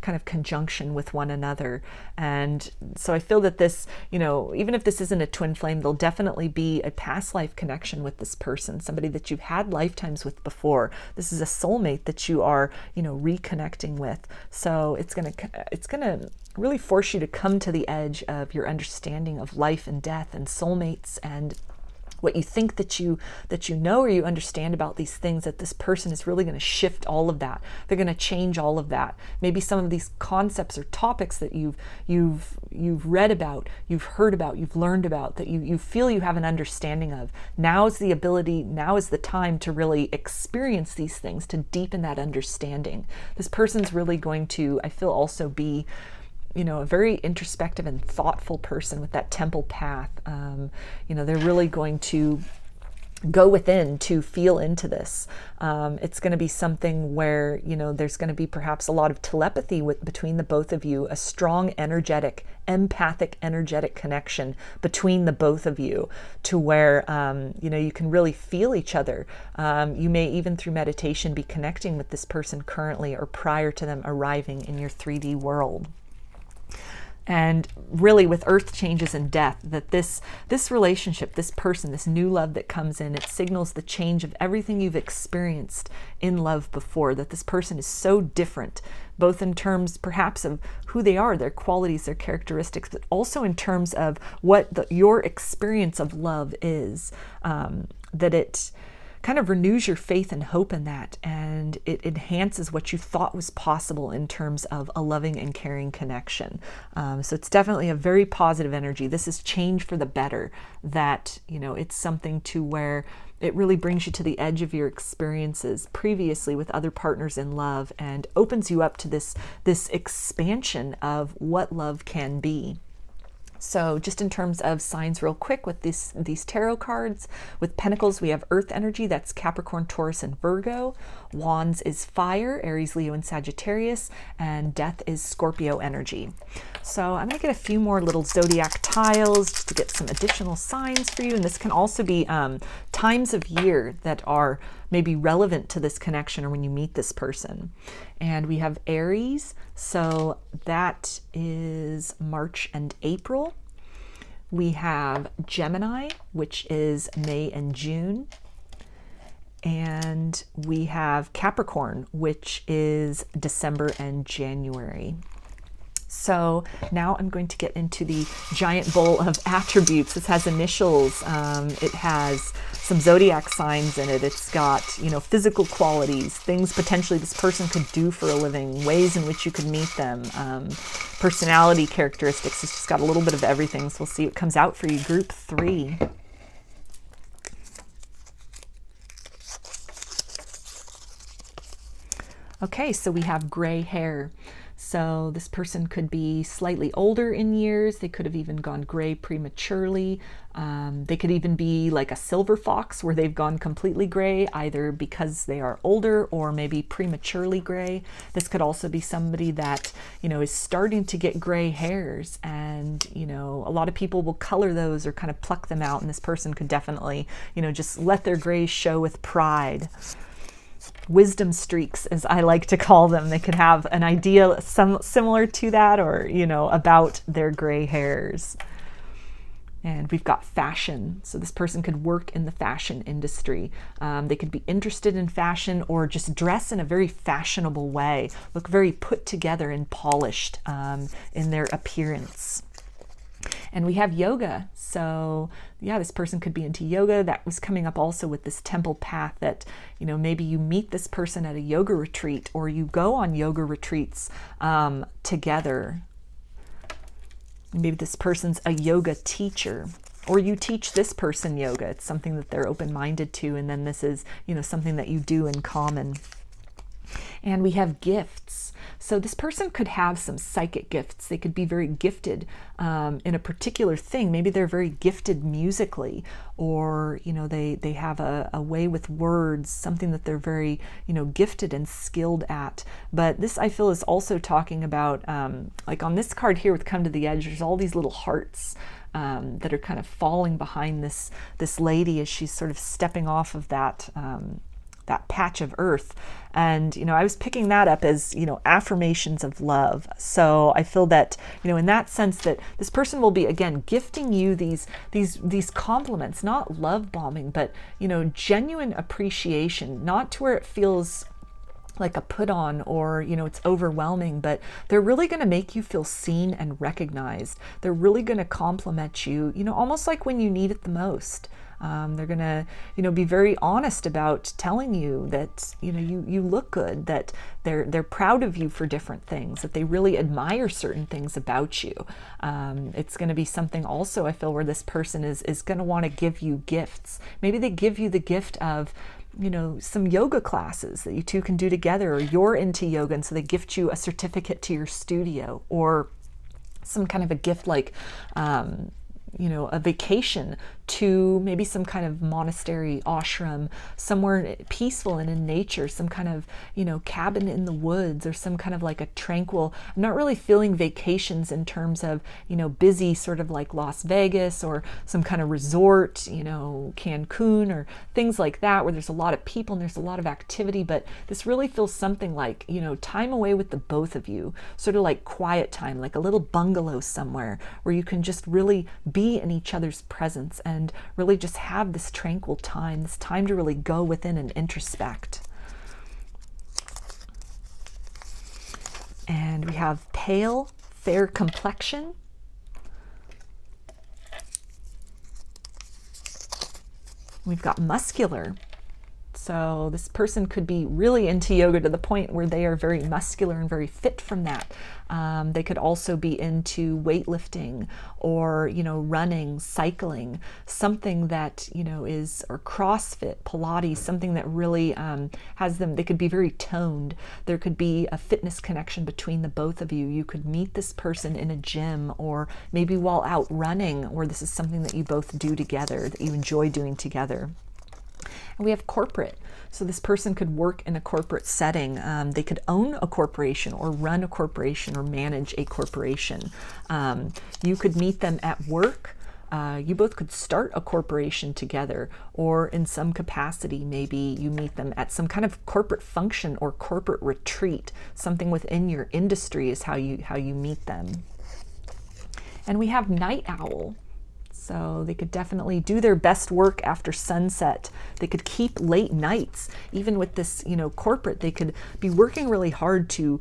kind of conjunction with one another. And so I feel that this, you know, even if this isn't a twin flame, there'll definitely be a past life connection with this person, somebody that you've had lifetimes with before. This is a soulmate that you are, you know, reconnecting with. So it's gonna really force you to come to the edge of your understanding of life and death and soulmates, and what you think that you know or you understand about these things, that this person is really going to shift all of that. They're going to change all of that. Maybe some of these concepts or topics that you've read about, you've heard about, you've learned about, that you feel you have an understanding of. Now is the time to really experience these things, to deepen that understanding. This person's really going to, I feel, also be, you know, a very introspective and thoughtful person with that temple path. You know, they're really going to go within to feel into this. It's going to be something where, you know, there's going to be perhaps a lot of telepathy between the both of you, a strong energetic, empathic energetic connection between the both of you, to where, you know, you can really feel each other. You may even through meditation be connecting with this person currently or prior to them arriving in your 3D world. And really with earth changes and death, that this relationship, this person, this new love that comes in, it signals the change of everything you've experienced in love before, that this person is so different, both in terms perhaps of who they are, their qualities, their characteristics, but also in terms of what your experience of love is, that it kind of renews your faith and hope in that, and it enhances what you thought was possible in terms of a loving and caring connection. So it's definitely a very positive energy. This is change for the better, that, you know, it's something to where it really brings you to the edge of your experiences previously with other partners in love and opens you up to this expansion of what love can be. So just in terms of signs real quick with these tarot cards, with Pentacles we have Earth energy, that's Capricorn, Taurus, and Virgo. Wands is fire, Aries, Leo, and Sagittarius, and Death is Scorpio energy. So I'm going to get a few more little zodiac tiles just to get some additional signs for you, and this can also be times of year that are maybe relevant to this connection or when you meet this person. And we have Aries, so that is March and April. We have Gemini, which is May and June. And we have Capricorn, which is December and January. So now I'm going to get into the giant bowl of attributes. This has initials. It has some zodiac signs in it. It's got, you know, physical qualities, things potentially this person could do for a living, ways in which you could meet them, personality characteristics. It's just got a little bit of everything. So we'll see what comes out for you. Group 3. Okay, so we have gray hair. So this person could be slightly older in years. They could have even gone gray prematurely. They could even be like a silver fox where they've gone completely gray, either because they are older or maybe prematurely gray. This could also be somebody that, you know, is starting to get gray hairs, and, you know, a lot of people will color those or kind of pluck them out, and this person could definitely, you know, just let their grays show with pride. Wisdom streaks, as I like to call them. They could have an idea similar to that, or, you know, about their gray hairs. And we've got fashion. So this person could work in the fashion industry. They could be interested in fashion or just dress in a very fashionable way, look very put together and polished in their appearance. And we have yoga. So yeah, this person could be into yoga. That was coming up also with this temple path, that, you know, maybe you meet this person at a yoga retreat, or you go on yoga retreats together. Maybe this person's a yoga teacher, or you teach this person yoga. It's something that they're open-minded to, and then this is, you know, something that you do in common. And we have gifts. So this person could have some psychic gifts. They could be very gifted in a particular thing. Maybe they're very gifted musically, or, you know, they have a way with words, something that they're very, you know, gifted and skilled at. But this, I feel, is also talking about, like on this card here with Come to the Edge, there's all these little hearts that are kind of falling behind this lady as she's sort of stepping off of that patch of earth. And, you know, I was picking that up as, you know, affirmations of love. So I feel that, you know, in that sense, that this person will be, again, gifting you these compliments, not love bombing, but, you know, genuine appreciation, not to where it feels like a put on, or, you know, it's overwhelming, but they're really going to make you feel seen and recognized. They're really going to compliment you, you know, almost like when you need it the most. They're going to, you know, be very honest about telling you that, you know, you look good, that they're proud of you for different things, that they really admire certain things about you. It's going to be something also, I feel, where this person is going to want to give you gifts. Maybe they give you the gift of, you know, some yoga classes that you two can do together, or you're into yoga, and so they gift you a certificate to your studio, or some kind of a gift like, you know, a vacation to maybe some kind of monastery, ashram, somewhere peaceful and in nature, some kind of, you know, cabin in the woods, or some kind of like a tranquil. I'm not really feeling vacations in terms of, you know, busy, sort of like Las Vegas, or some kind of resort, you know, Cancun, or things like that, where there's a lot of people and there's a lot of activity. But this really feels something like, you know, time away with the both of you, sort of like quiet time, like a little bungalow somewhere where you can just really be in each other's presence and really just have this tranquil time, this time to really go within and introspect. And we have pale, fair complexion. We've got muscular. So this person could be really into yoga to the point where they are very muscular and very fit from that. They could also be into weightlifting or, running, cycling, something that, is, or CrossFit, Pilates, something that really has them, they could be very toned. There could be a fitness connection between the both of you. You could meet this person in a gym or maybe while out running, or this is something that you both do together, that you enjoy doing together. And we have corporate. So this person could work in a corporate setting. They could own a corporation or run a corporation or manage a corporation. You could meet them at work. You both could start a corporation together, or in some capacity, maybe you meet them at some kind of corporate function or corporate retreat. Something within your industry is how you meet them. And we have night owl. So they could definitely do their best work after sunset. They could keep late nights. Even with this, corporate, they could be working really hard to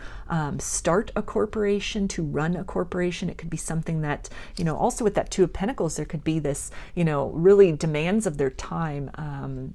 start a corporation, to run a corporation. It could be something that, also with that Two of Pentacles, there could be this, really demands of their time,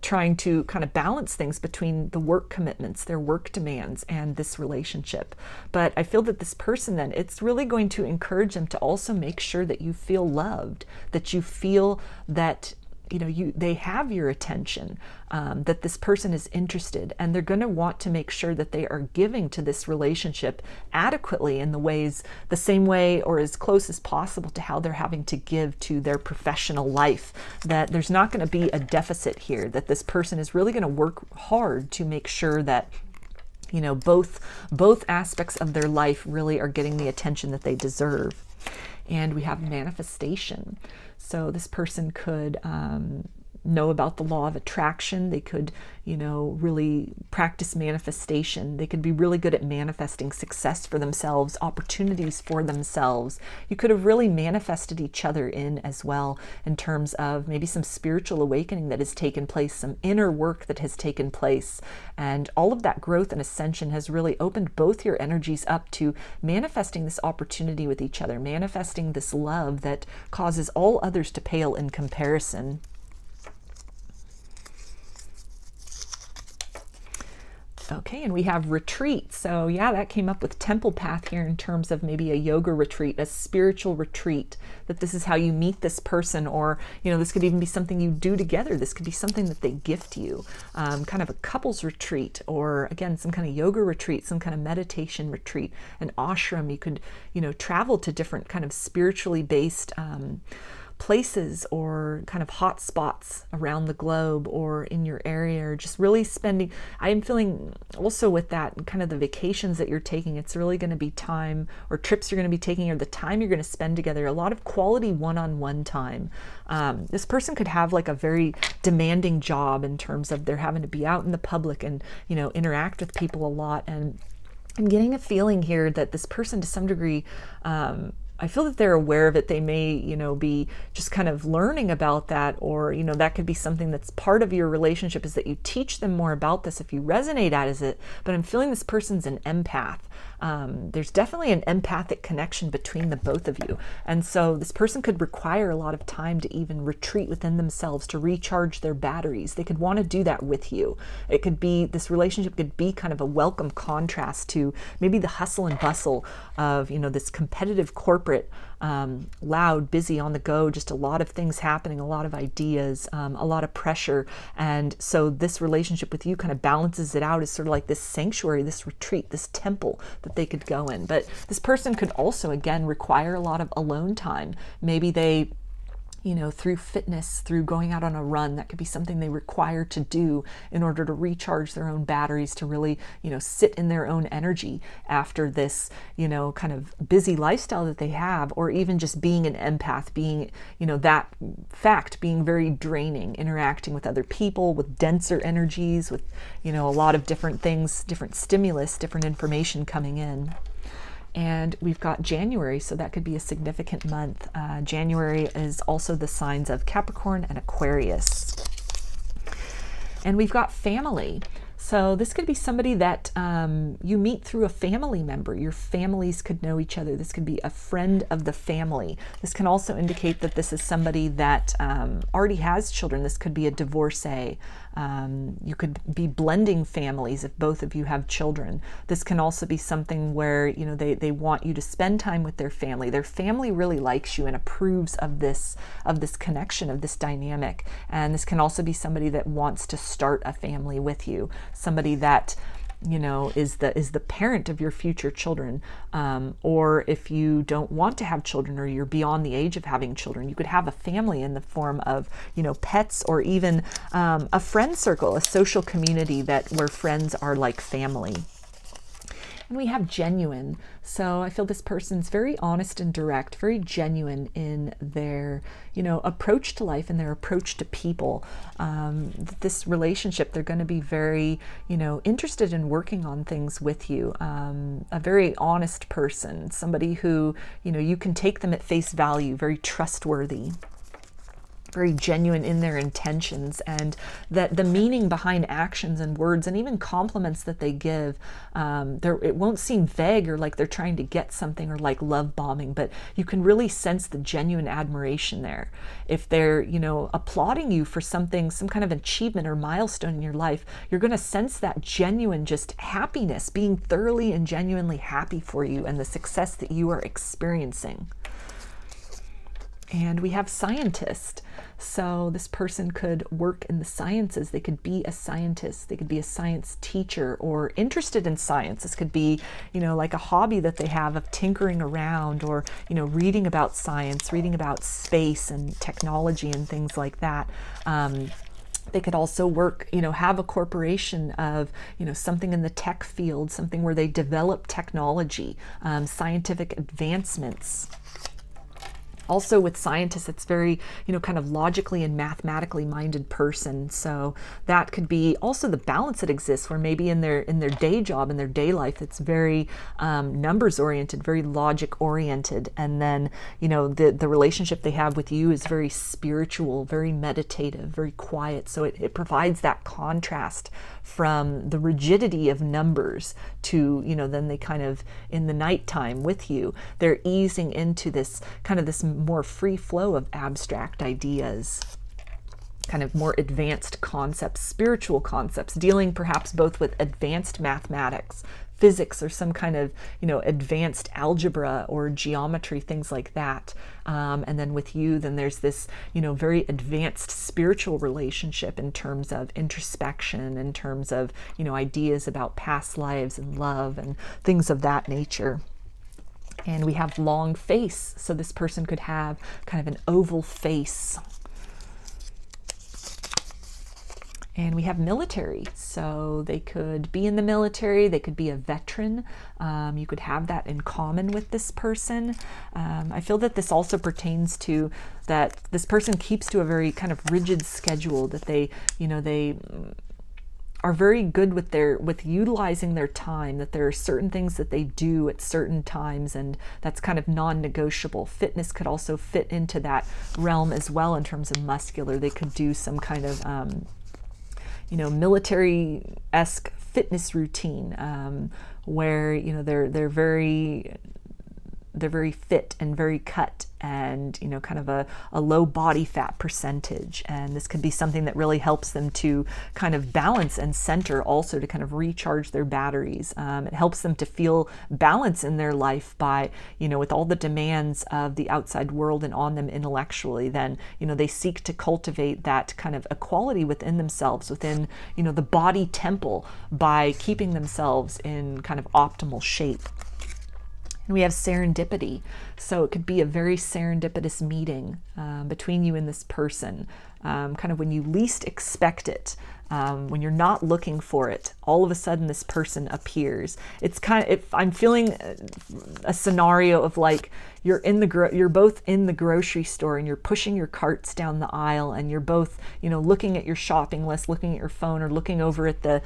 trying to kind of balance things between the work commitments, their work demands, and this relationship. But I feel that this person then, it's really going to encourage them to also make sure that you feel loved, that you feel that they have your attention, that this person is interested, and they're going to want to make sure that they are giving to this relationship adequately in the same way or as close as possible to how they're having to give to their professional life, that there's not going to be a deficit here, that this person is really going to work hard to make sure that both aspects of their life really are getting the attention that they deserve. And we have manifestation. So this person could know about the law of attraction. They could, really practice manifestation. They could be really good at manifesting success for themselves, opportunities for themselves. You could have really manifested each other in as well, in terms of maybe some spiritual awakening that has taken place, some inner work that has taken place. And all of that growth and ascension has really opened both your energies up to manifesting this opportunity with each other, manifesting this love that causes all others to pale in comparison. Okay, and we have retreat. So yeah, that came up with temple path here in terms of maybe a yoga retreat, a spiritual retreat, that this is how you meet this person, or, this could even be something you do together. This could be something that they gift you, kind of a couples retreat, or again, some kind of yoga retreat, some kind of meditation retreat, an ashram. You could, travel to different kind of spiritually based places or kind of hot spots around the globe or in your area, or just really spending, I am feeling also with that kind of the vacations that you're taking, it's really going to be time, or trips you're going to be taking, or the time you're going to spend together, a lot of quality one-on-one time. This person could have like a very demanding job in terms of they're having to be out in the public and, interact with people a lot. And I'm getting a feeling here that this person to some degree, I feel that they're aware of it. They may, be just kind of learning about that, or, that could be something that's part of your relationship, is that you teach them more about this if you resonate as it. But I'm feeling this person's an empath. There's definitely an empathic connection between the both of you. And so this person could require a lot of time to even retreat within themselves, to recharge their batteries. They could want to do that with you. It could be, this relationship could be kind of a welcome contrast to maybe the hustle and bustle of, this competitive corporate, loud, busy, on the go, just a lot of things happening, a lot of ideas, a lot of pressure. And so this relationship with you kind of balances it out as sort of like this sanctuary, this retreat, this temple that they could go in. But this person could also, again, require a lot of alone time. Maybe they, through fitness, through going out on a run, that could be something they require to do in order to recharge their own batteries, to really, sit in their own energy after this, kind of busy lifestyle that they have, or even just being an empath, being, that fact being very draining, interacting with other people, with denser energies, with, a lot of different things, different stimulus, different information coming in. And we've got January, so that could be a significant month. January is also the signs of Capricorn and Aquarius. And we've got family. So this could be somebody that you meet through a family member. Your families could know each other. This could be a friend of the family. This can also indicate that this is somebody that already has children. This could be a divorcee. You could be blending families if both of you have children. This can also be something where, you know, they want you to spend time with their family. Their family really likes you and approves of this connection, of this dynamic. And this can also be somebody that wants to start a family with you, somebody that, you know, is the parent of your future children. Or if you don't want to have children, or you're beyond the age of having children, you could have a family in the form of, you know, pets, or even a friend circle, a social community where friends are like family. And we have genuine. So I feel this person's very honest and direct, very genuine in their, you know, approach to life and their approach to people. This relationship, they're going to be very, you know, interested in working on things with you. A very honest person, somebody who, you know, you can take them at face value, very trustworthy, very genuine in their intentions, and that the meaning behind actions and words and even compliments that they give, it won't seem vague or like they're trying to get something or like love bombing, but you can really sense the genuine admiration there. If they're, you know, applauding you for something, some kind of achievement or milestone in your life, you're going to sense that genuine just happiness, being thoroughly and genuinely happy for you and the success that you are experiencing. And we have scientist. So this person could work in the sciences. They could be a scientist. They could be a science teacher or interested in science. This could be, you know, like a hobby that they have of tinkering around, or, you know, reading about science, reading about space and technology and things like that. They could also work, you know, have a corporation of, you know, something in the tech field, something where they develop technology, scientific advancements. Also with scientists, it's very, you know, kind of logically and mathematically minded person. So that could be also the balance that exists, where maybe in their day job, in their day life, it's very numbers oriented, very logic oriented. And then, you know, the relationship they have with you is very spiritual, very meditative, very quiet. So it provides that contrast from the rigidity of numbers to, you know, then they kind of, in the nighttime with you, they're easing into this kind of this more free flow of abstract ideas, kind of more advanced concepts, spiritual concepts, dealing perhaps both with advanced mathematics, physics, or some kind of, you know, advanced algebra or geometry, things like that. And then with you, then there's this, you know, very advanced spiritual relationship in terms of introspection, in terms of, you know, ideas about past lives and love and things of that nature. And we have long face. So this person could have kind of an oval face. And we have military. So they could be in the military. They could be a veteran. You could have that in common with this person. I feel that this also pertains to that this person keeps to a very kind of rigid schedule, that they, you know, they are very good with utilizing their time, that there are certain things that they do at certain times, and that's kind of non-negotiable. Fitness could also fit into that realm as well in terms of muscular. They could do some kind of, you know, military-esque fitness routine, where, you know, they're very fit and very cut, and, you know, kind of a low body fat percentage. And this could be something that really helps them to kind of balance and center, also to kind of recharge their batteries. It helps them to feel balance in their life by, you know, with all the demands of the outside world and on them intellectually, then, you know, they seek to cultivate that kind of equality within themselves, within, you know, the body temple, by keeping themselves in kind of optimal shape. And we have serendipity. So it could be a very serendipitous meeting between you and this person, kind of when you least expect it, when you're not looking for it, all of a sudden this person appears. It's kind of, I'm feeling a scenario of like, you're both in the grocery store and you're pushing your carts down the aisle, and you're both, looking at your shopping list, looking at your phone, or looking over at the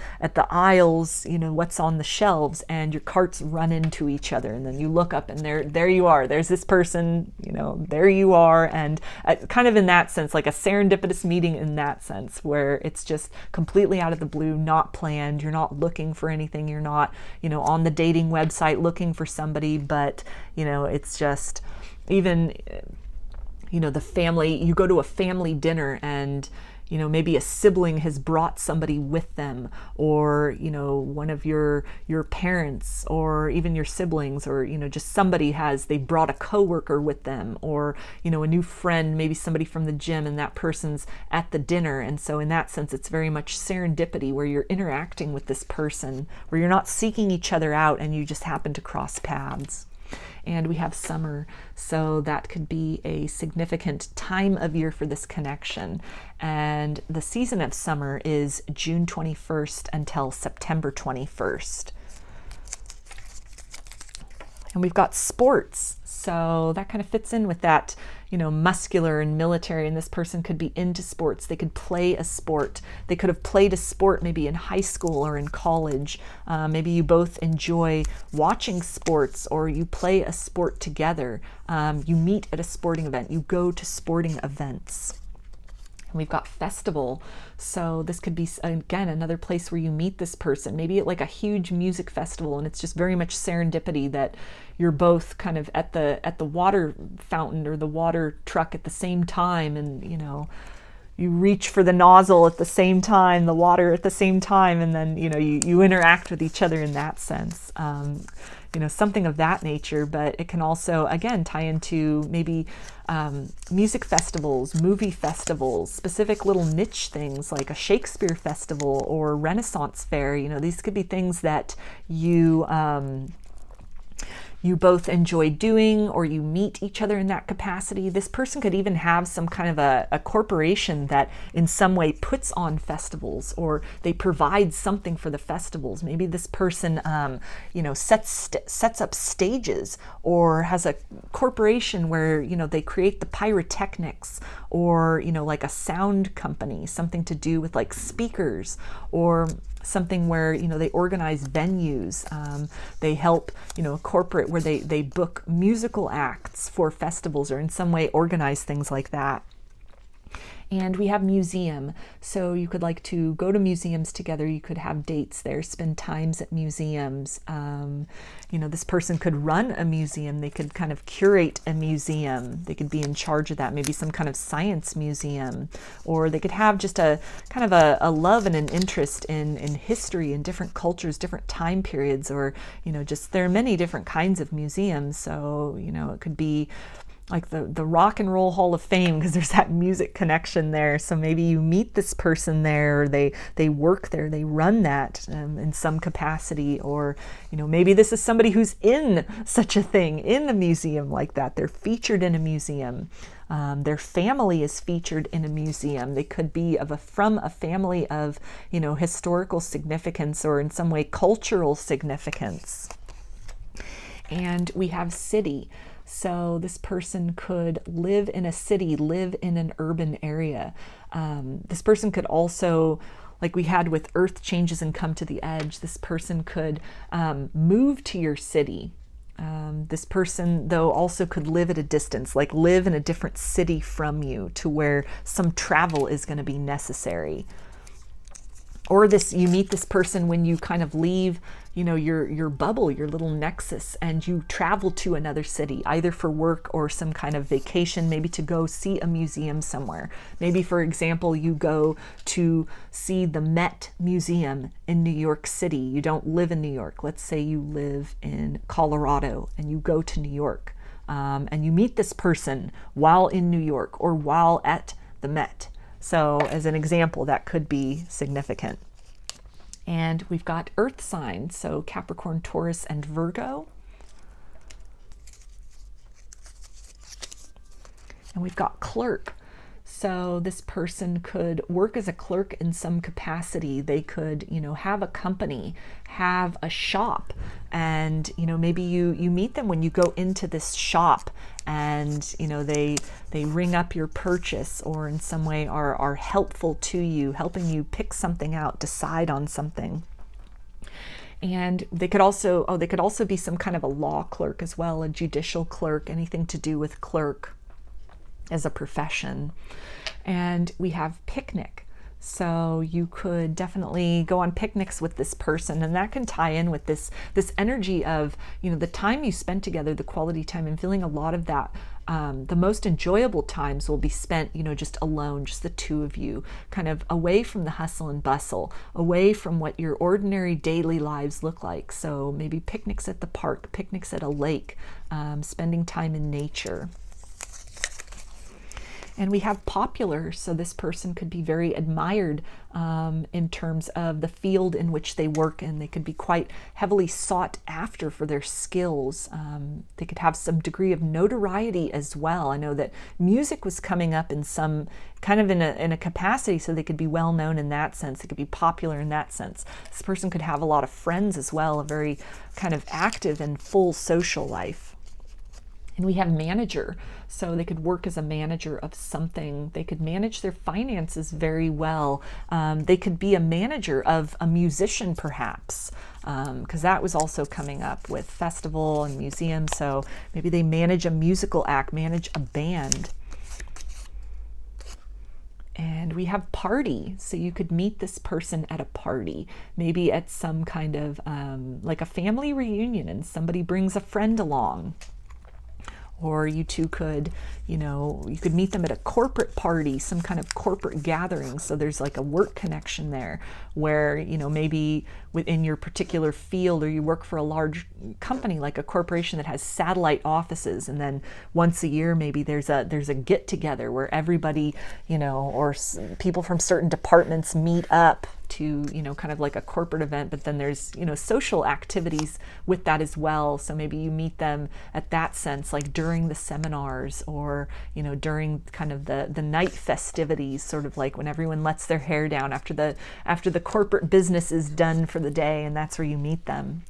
aisles, what's on the shelves, and your carts run into each other, and then you look up and there you are. There's this person, there you are, and kind of in that sense, like a serendipitous meeting in that sense, where it's just completely out of the blue, not planned. You're not looking for anything. You're not, on the dating website looking for somebody, but, it's just even, the family, you go to a family dinner and, maybe a sibling has brought somebody with them, or, one of your parents, or even your siblings, or, just somebody they brought a coworker with them, or, a new friend, maybe somebody from the gym, and that person's at the dinner. And so in that sense, it's very much serendipity, where you're interacting with this person, where you're not seeking each other out and you just happen to cross paths. And we have summer, so that could be a significant time of year for this connection. And the season of summer is June 21st until September 21st. And we've got sports, so that kind of fits in with that, muscular and military, and this person could be into sports. They could play a sport. They could have played a sport maybe in high school or in college. Maybe you both enjoy watching sports, or you play a sport together. You meet at a sporting event. You go to sporting events. And we've got festival. So this could be, again, another place where you meet this person, maybe at like a huge music festival, and it's just very much serendipity that you're both kind of at the water fountain or the water truck at the same time, and you reach for the nozzle at the same time, the water at the same time, and then you interact with each other in that sense. Something of that nature. But it can also, again, tie into maybe music festivals, movie festivals, specific little niche things like a Shakespeare festival or Renaissance fair. These could be things that you both enjoy doing, or you meet each other in that capacity. This person could even have some kind of a corporation that in some way puts on festivals, or they provide something for the festivals. Maybe this person, sets up stages, or has a corporation where, they create the pyrotechnics, or, like a sound company, something to do with like speakers, or something where, they organize venues. They help, a corporate where they book musical acts for festivals, or in some way organize things like that. And we have museum. So you could like to go to museums together. You could have dates there, spend times at museums. This person could run a museum. They could kind of curate a museum. They could be in charge of that, maybe some kind of science museum. Or they could have just a kind of a love and an interest in history and different cultures, different time periods, or, just there are many different kinds of museums. So, it could be like the Rock and Roll Hall of Fame, because there's that music connection there. So maybe you meet this person there, or they work there, they run that in some capacity, or maybe this is somebody who's in such a thing, in a museum like that. They're featured in a museum. Their family is featured in a museum. They could be from a family of historical significance, or in some way cultural significance. And we have city. So this person could live in a city, live in an urban area. This person could also, like we had with Earth Changes and Come to the Edge, this person could move to your city. This person, though, also could live at a distance, like live in a different city from you, to where some travel is going to be necessary. Or you meet this person when you kind of leave, your bubble, your little nexus, and you travel to another city, either for work or some kind of vacation, maybe to go see a museum somewhere. Maybe, for example, you go to see the Met Museum in New York City. You don't live in New York. Let's say you live in Colorado and you go to New York, and you meet this person while in New York or while at the Met. So as an example, that could be significant. And we've got earth signs, so Capricorn, Taurus, and Virgo. And we've got clerk. So this person could work as a clerk in some capacity. They could, have a company, have a shop, and, maybe you meet them when you go into this shop, and, they ring up your purchase, or in some way are helpful to you, helping you pick something out, decide on something. And they could also be some kind of a law clerk as well, a judicial clerk, anything to do with clerk as a profession. And we have picnic. So you could definitely go on picnics with this person, and that can tie in with this energy of, the time you spend together, the quality time, and feeling a lot of that. The most enjoyable times will be spent, just alone, just the two of you, kind of away from the hustle and bustle, away from what your ordinary daily lives look like. So maybe picnics at the park, picnics at a lake, spending time in nature. And we have popular, so this person could be very admired in terms of the field in which they work in. They could be quite heavily sought after for their skills. They could have some degree of notoriety as well. I know that music was coming up in some kind of in a capacity, so they could be well known in that sense. They could be popular in that sense. This person could have a lot of friends as well, a very kind of active and full social life. And we have manager, so they could work as a manager of something. They could manage their finances very well. They could be a manager of a musician, perhaps, because that was also coming up with festival and museum. So maybe they manage a musical act, manage a band. And we have party, so you could meet this person at a party, maybe at some kind of like a family reunion, and somebody brings a friend along. Or you two could, you could meet them at a corporate party, some kind of corporate gathering. So there's like a work connection there where, maybe within your particular field, or you work for a large company like a corporation that has satellite offices. And then once a year, maybe there's a get together where everybody, or people from certain departments meet up to, kind of like a corporate event, but then there's, social activities with that as well. So maybe you meet them at that sense, like during the seminars, or, during kind of the night festivities, sort of like when everyone lets their hair down after the corporate business is done for the day, and that's where you meet them.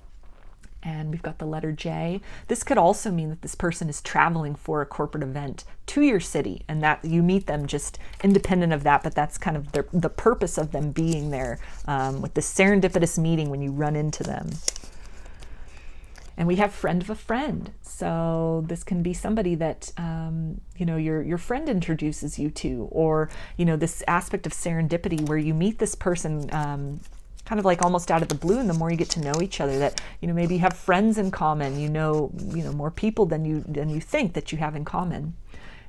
And we've got the letter J. This could also mean that this person is traveling for a corporate event to your city, and that you meet them just independent of that, but that's kind of the purpose of them being there, with this serendipitous meeting when you run into them. And we have friend of a friend. So this can be somebody that, your friend introduces you to, or, this aspect of serendipity where you meet this person kind of like almost out of the blue, and the more you get to know each other, that maybe you have friends in common, more people than you think that you have in common.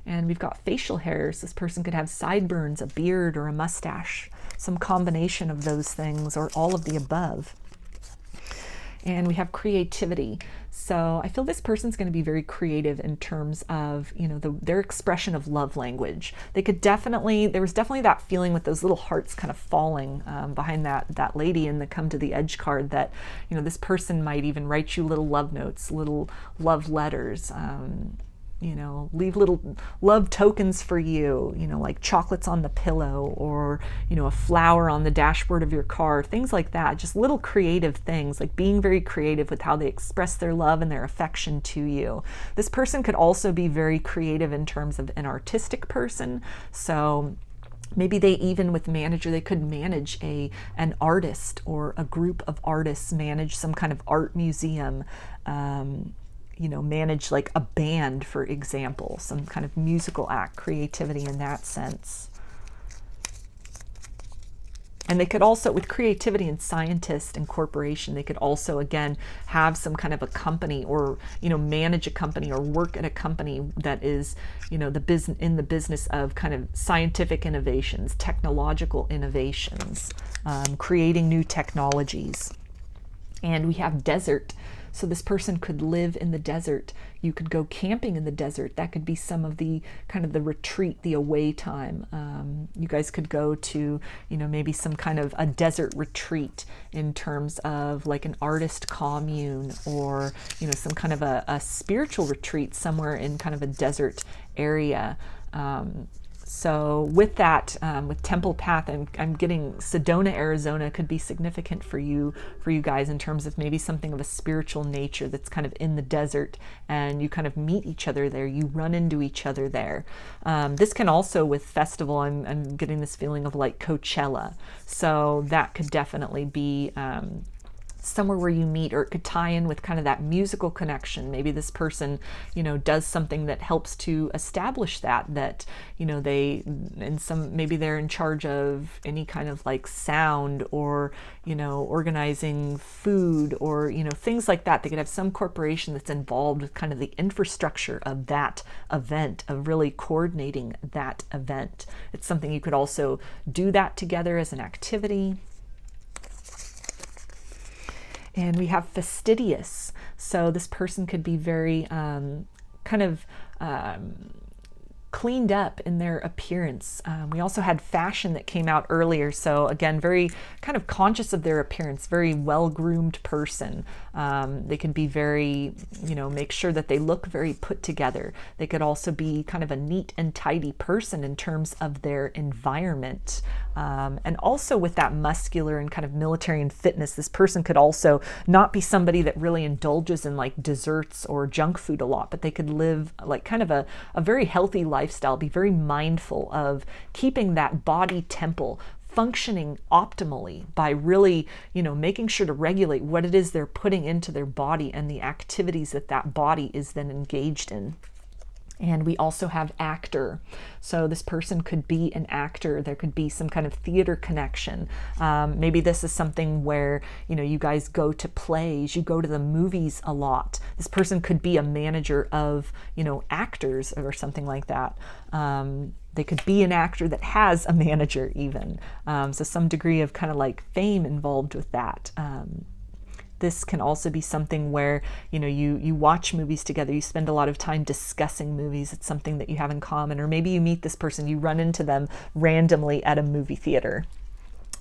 And we've got facial hairs. This person could have sideburns, a beard, or a mustache, some combination of those things, or all of the above. And we have creativity. So I feel this person's going to be very creative in terms of, their expression of love language. There was definitely that feeling with those little hearts kind of falling behind that lady in the Come to the Edge card, that, this person might even write you little love notes, little love letters, leave little love tokens for you, like chocolates on the pillow, or, a flower on the dashboard of your car, things like that. Just little creative things, like being very creative with how they express their love and their affection to you. This person could also be very creative in terms of an artistic person. So maybe they even, with manager, they could manage an artist or a group of artists, manage some kind of art museum, manage like a band, for example, some kind of musical act, creativity in that sense. And they could also, with creativity and scientist and corporation, they could also, again, have some kind of a company, or, manage a company or work at a company that is, in the business of kind of scientific innovations, technological innovations, creating new technologies. And we have desert. So this person could live in the desert. You could go camping in the desert. That could be some of the kind of the retreat, the away time. You guys could go to, maybe some kind of a desert retreat in terms of like an artist commune, or, some kind of a spiritual retreat somewhere in kind of a desert area. So with that, with Temple Path, I'm getting Sedona, Arizona could be significant for you guys in terms of maybe something of a spiritual nature that's kind of in the desert, and you kind of meet each other there, you run into each other there. This can also, with festival, I'm getting this feeling of like Coachella. So that could definitely be somewhere where you meet, or it could tie in with kind of that musical connection. Maybe this person, you know, does something that helps to establish that, you know, maybe they're in charge of any kind of like sound, or, you know, organizing food, or, you know, things like that. They could have some corporation that's involved with kind of the infrastructure of that event, of really coordinating that event. It's something you could also do that together as an activity. And we have fastidious. So this person could be very kind of cleaned up in their appearance. We also had fashion that came out earlier. So again, very kind of conscious of their appearance, very well-groomed person. They could be very, you know, make sure that they look very put together. They could also be kind of a neat and tidy person in terms of their environment. And also with that muscular and kind of military and fitness, this person could also not be somebody that really indulges in like desserts or junk food a lot, but they could live like kind of a very healthy lifestyle, be very mindful of keeping that body temple functioning optimally by really, you know, making sure to regulate what it is they're putting into their body and the activities that that body is then engaged in. And we also have actor. So this person could be an actor. There could be some kind of theater connection. Maybe this is something where, you know, you guys go to plays, you go to the movies a lot. This person could be a manager of, you know, actors or something like that. They could be an actor that has a manager even. So some degree of kind of like fame involved with that. This can also be something where, you know, you watch movies together, you spend a lot of time discussing movies. It's something that you have in common. Or maybe you meet this person, you run into them randomly at a movie theater.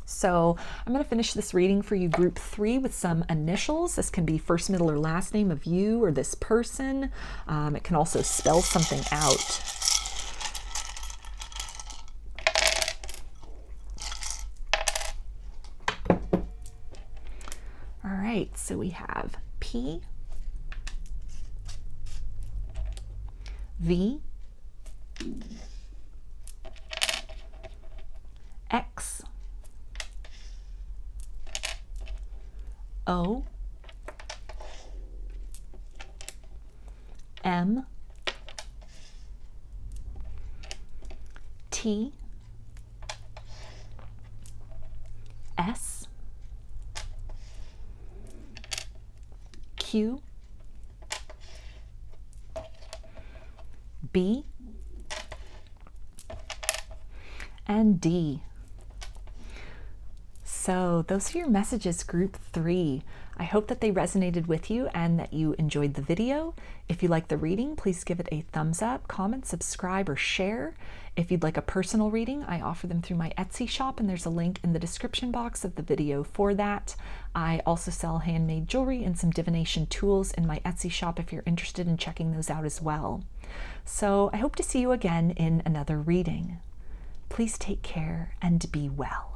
So I'm going to finish this reading for you, group 3, with some initials. This can be first, middle, or last name of you or this person. It can also spell something out. All right, so we have P, V, X, O, M, T, S, Q, B, and D. So those are your messages, group 3. I hope that they resonated with you and that you enjoyed the video. If you like the reading, please give it a thumbs up, comment, subscribe, or share. If you'd like a personal reading, I offer them through my Etsy shop, and there's a link in the description box of the video for that. I also sell handmade jewelry and some divination tools in my Etsy shop if you're interested in checking those out as well. So I hope to see you again in another reading. Please take care and be well.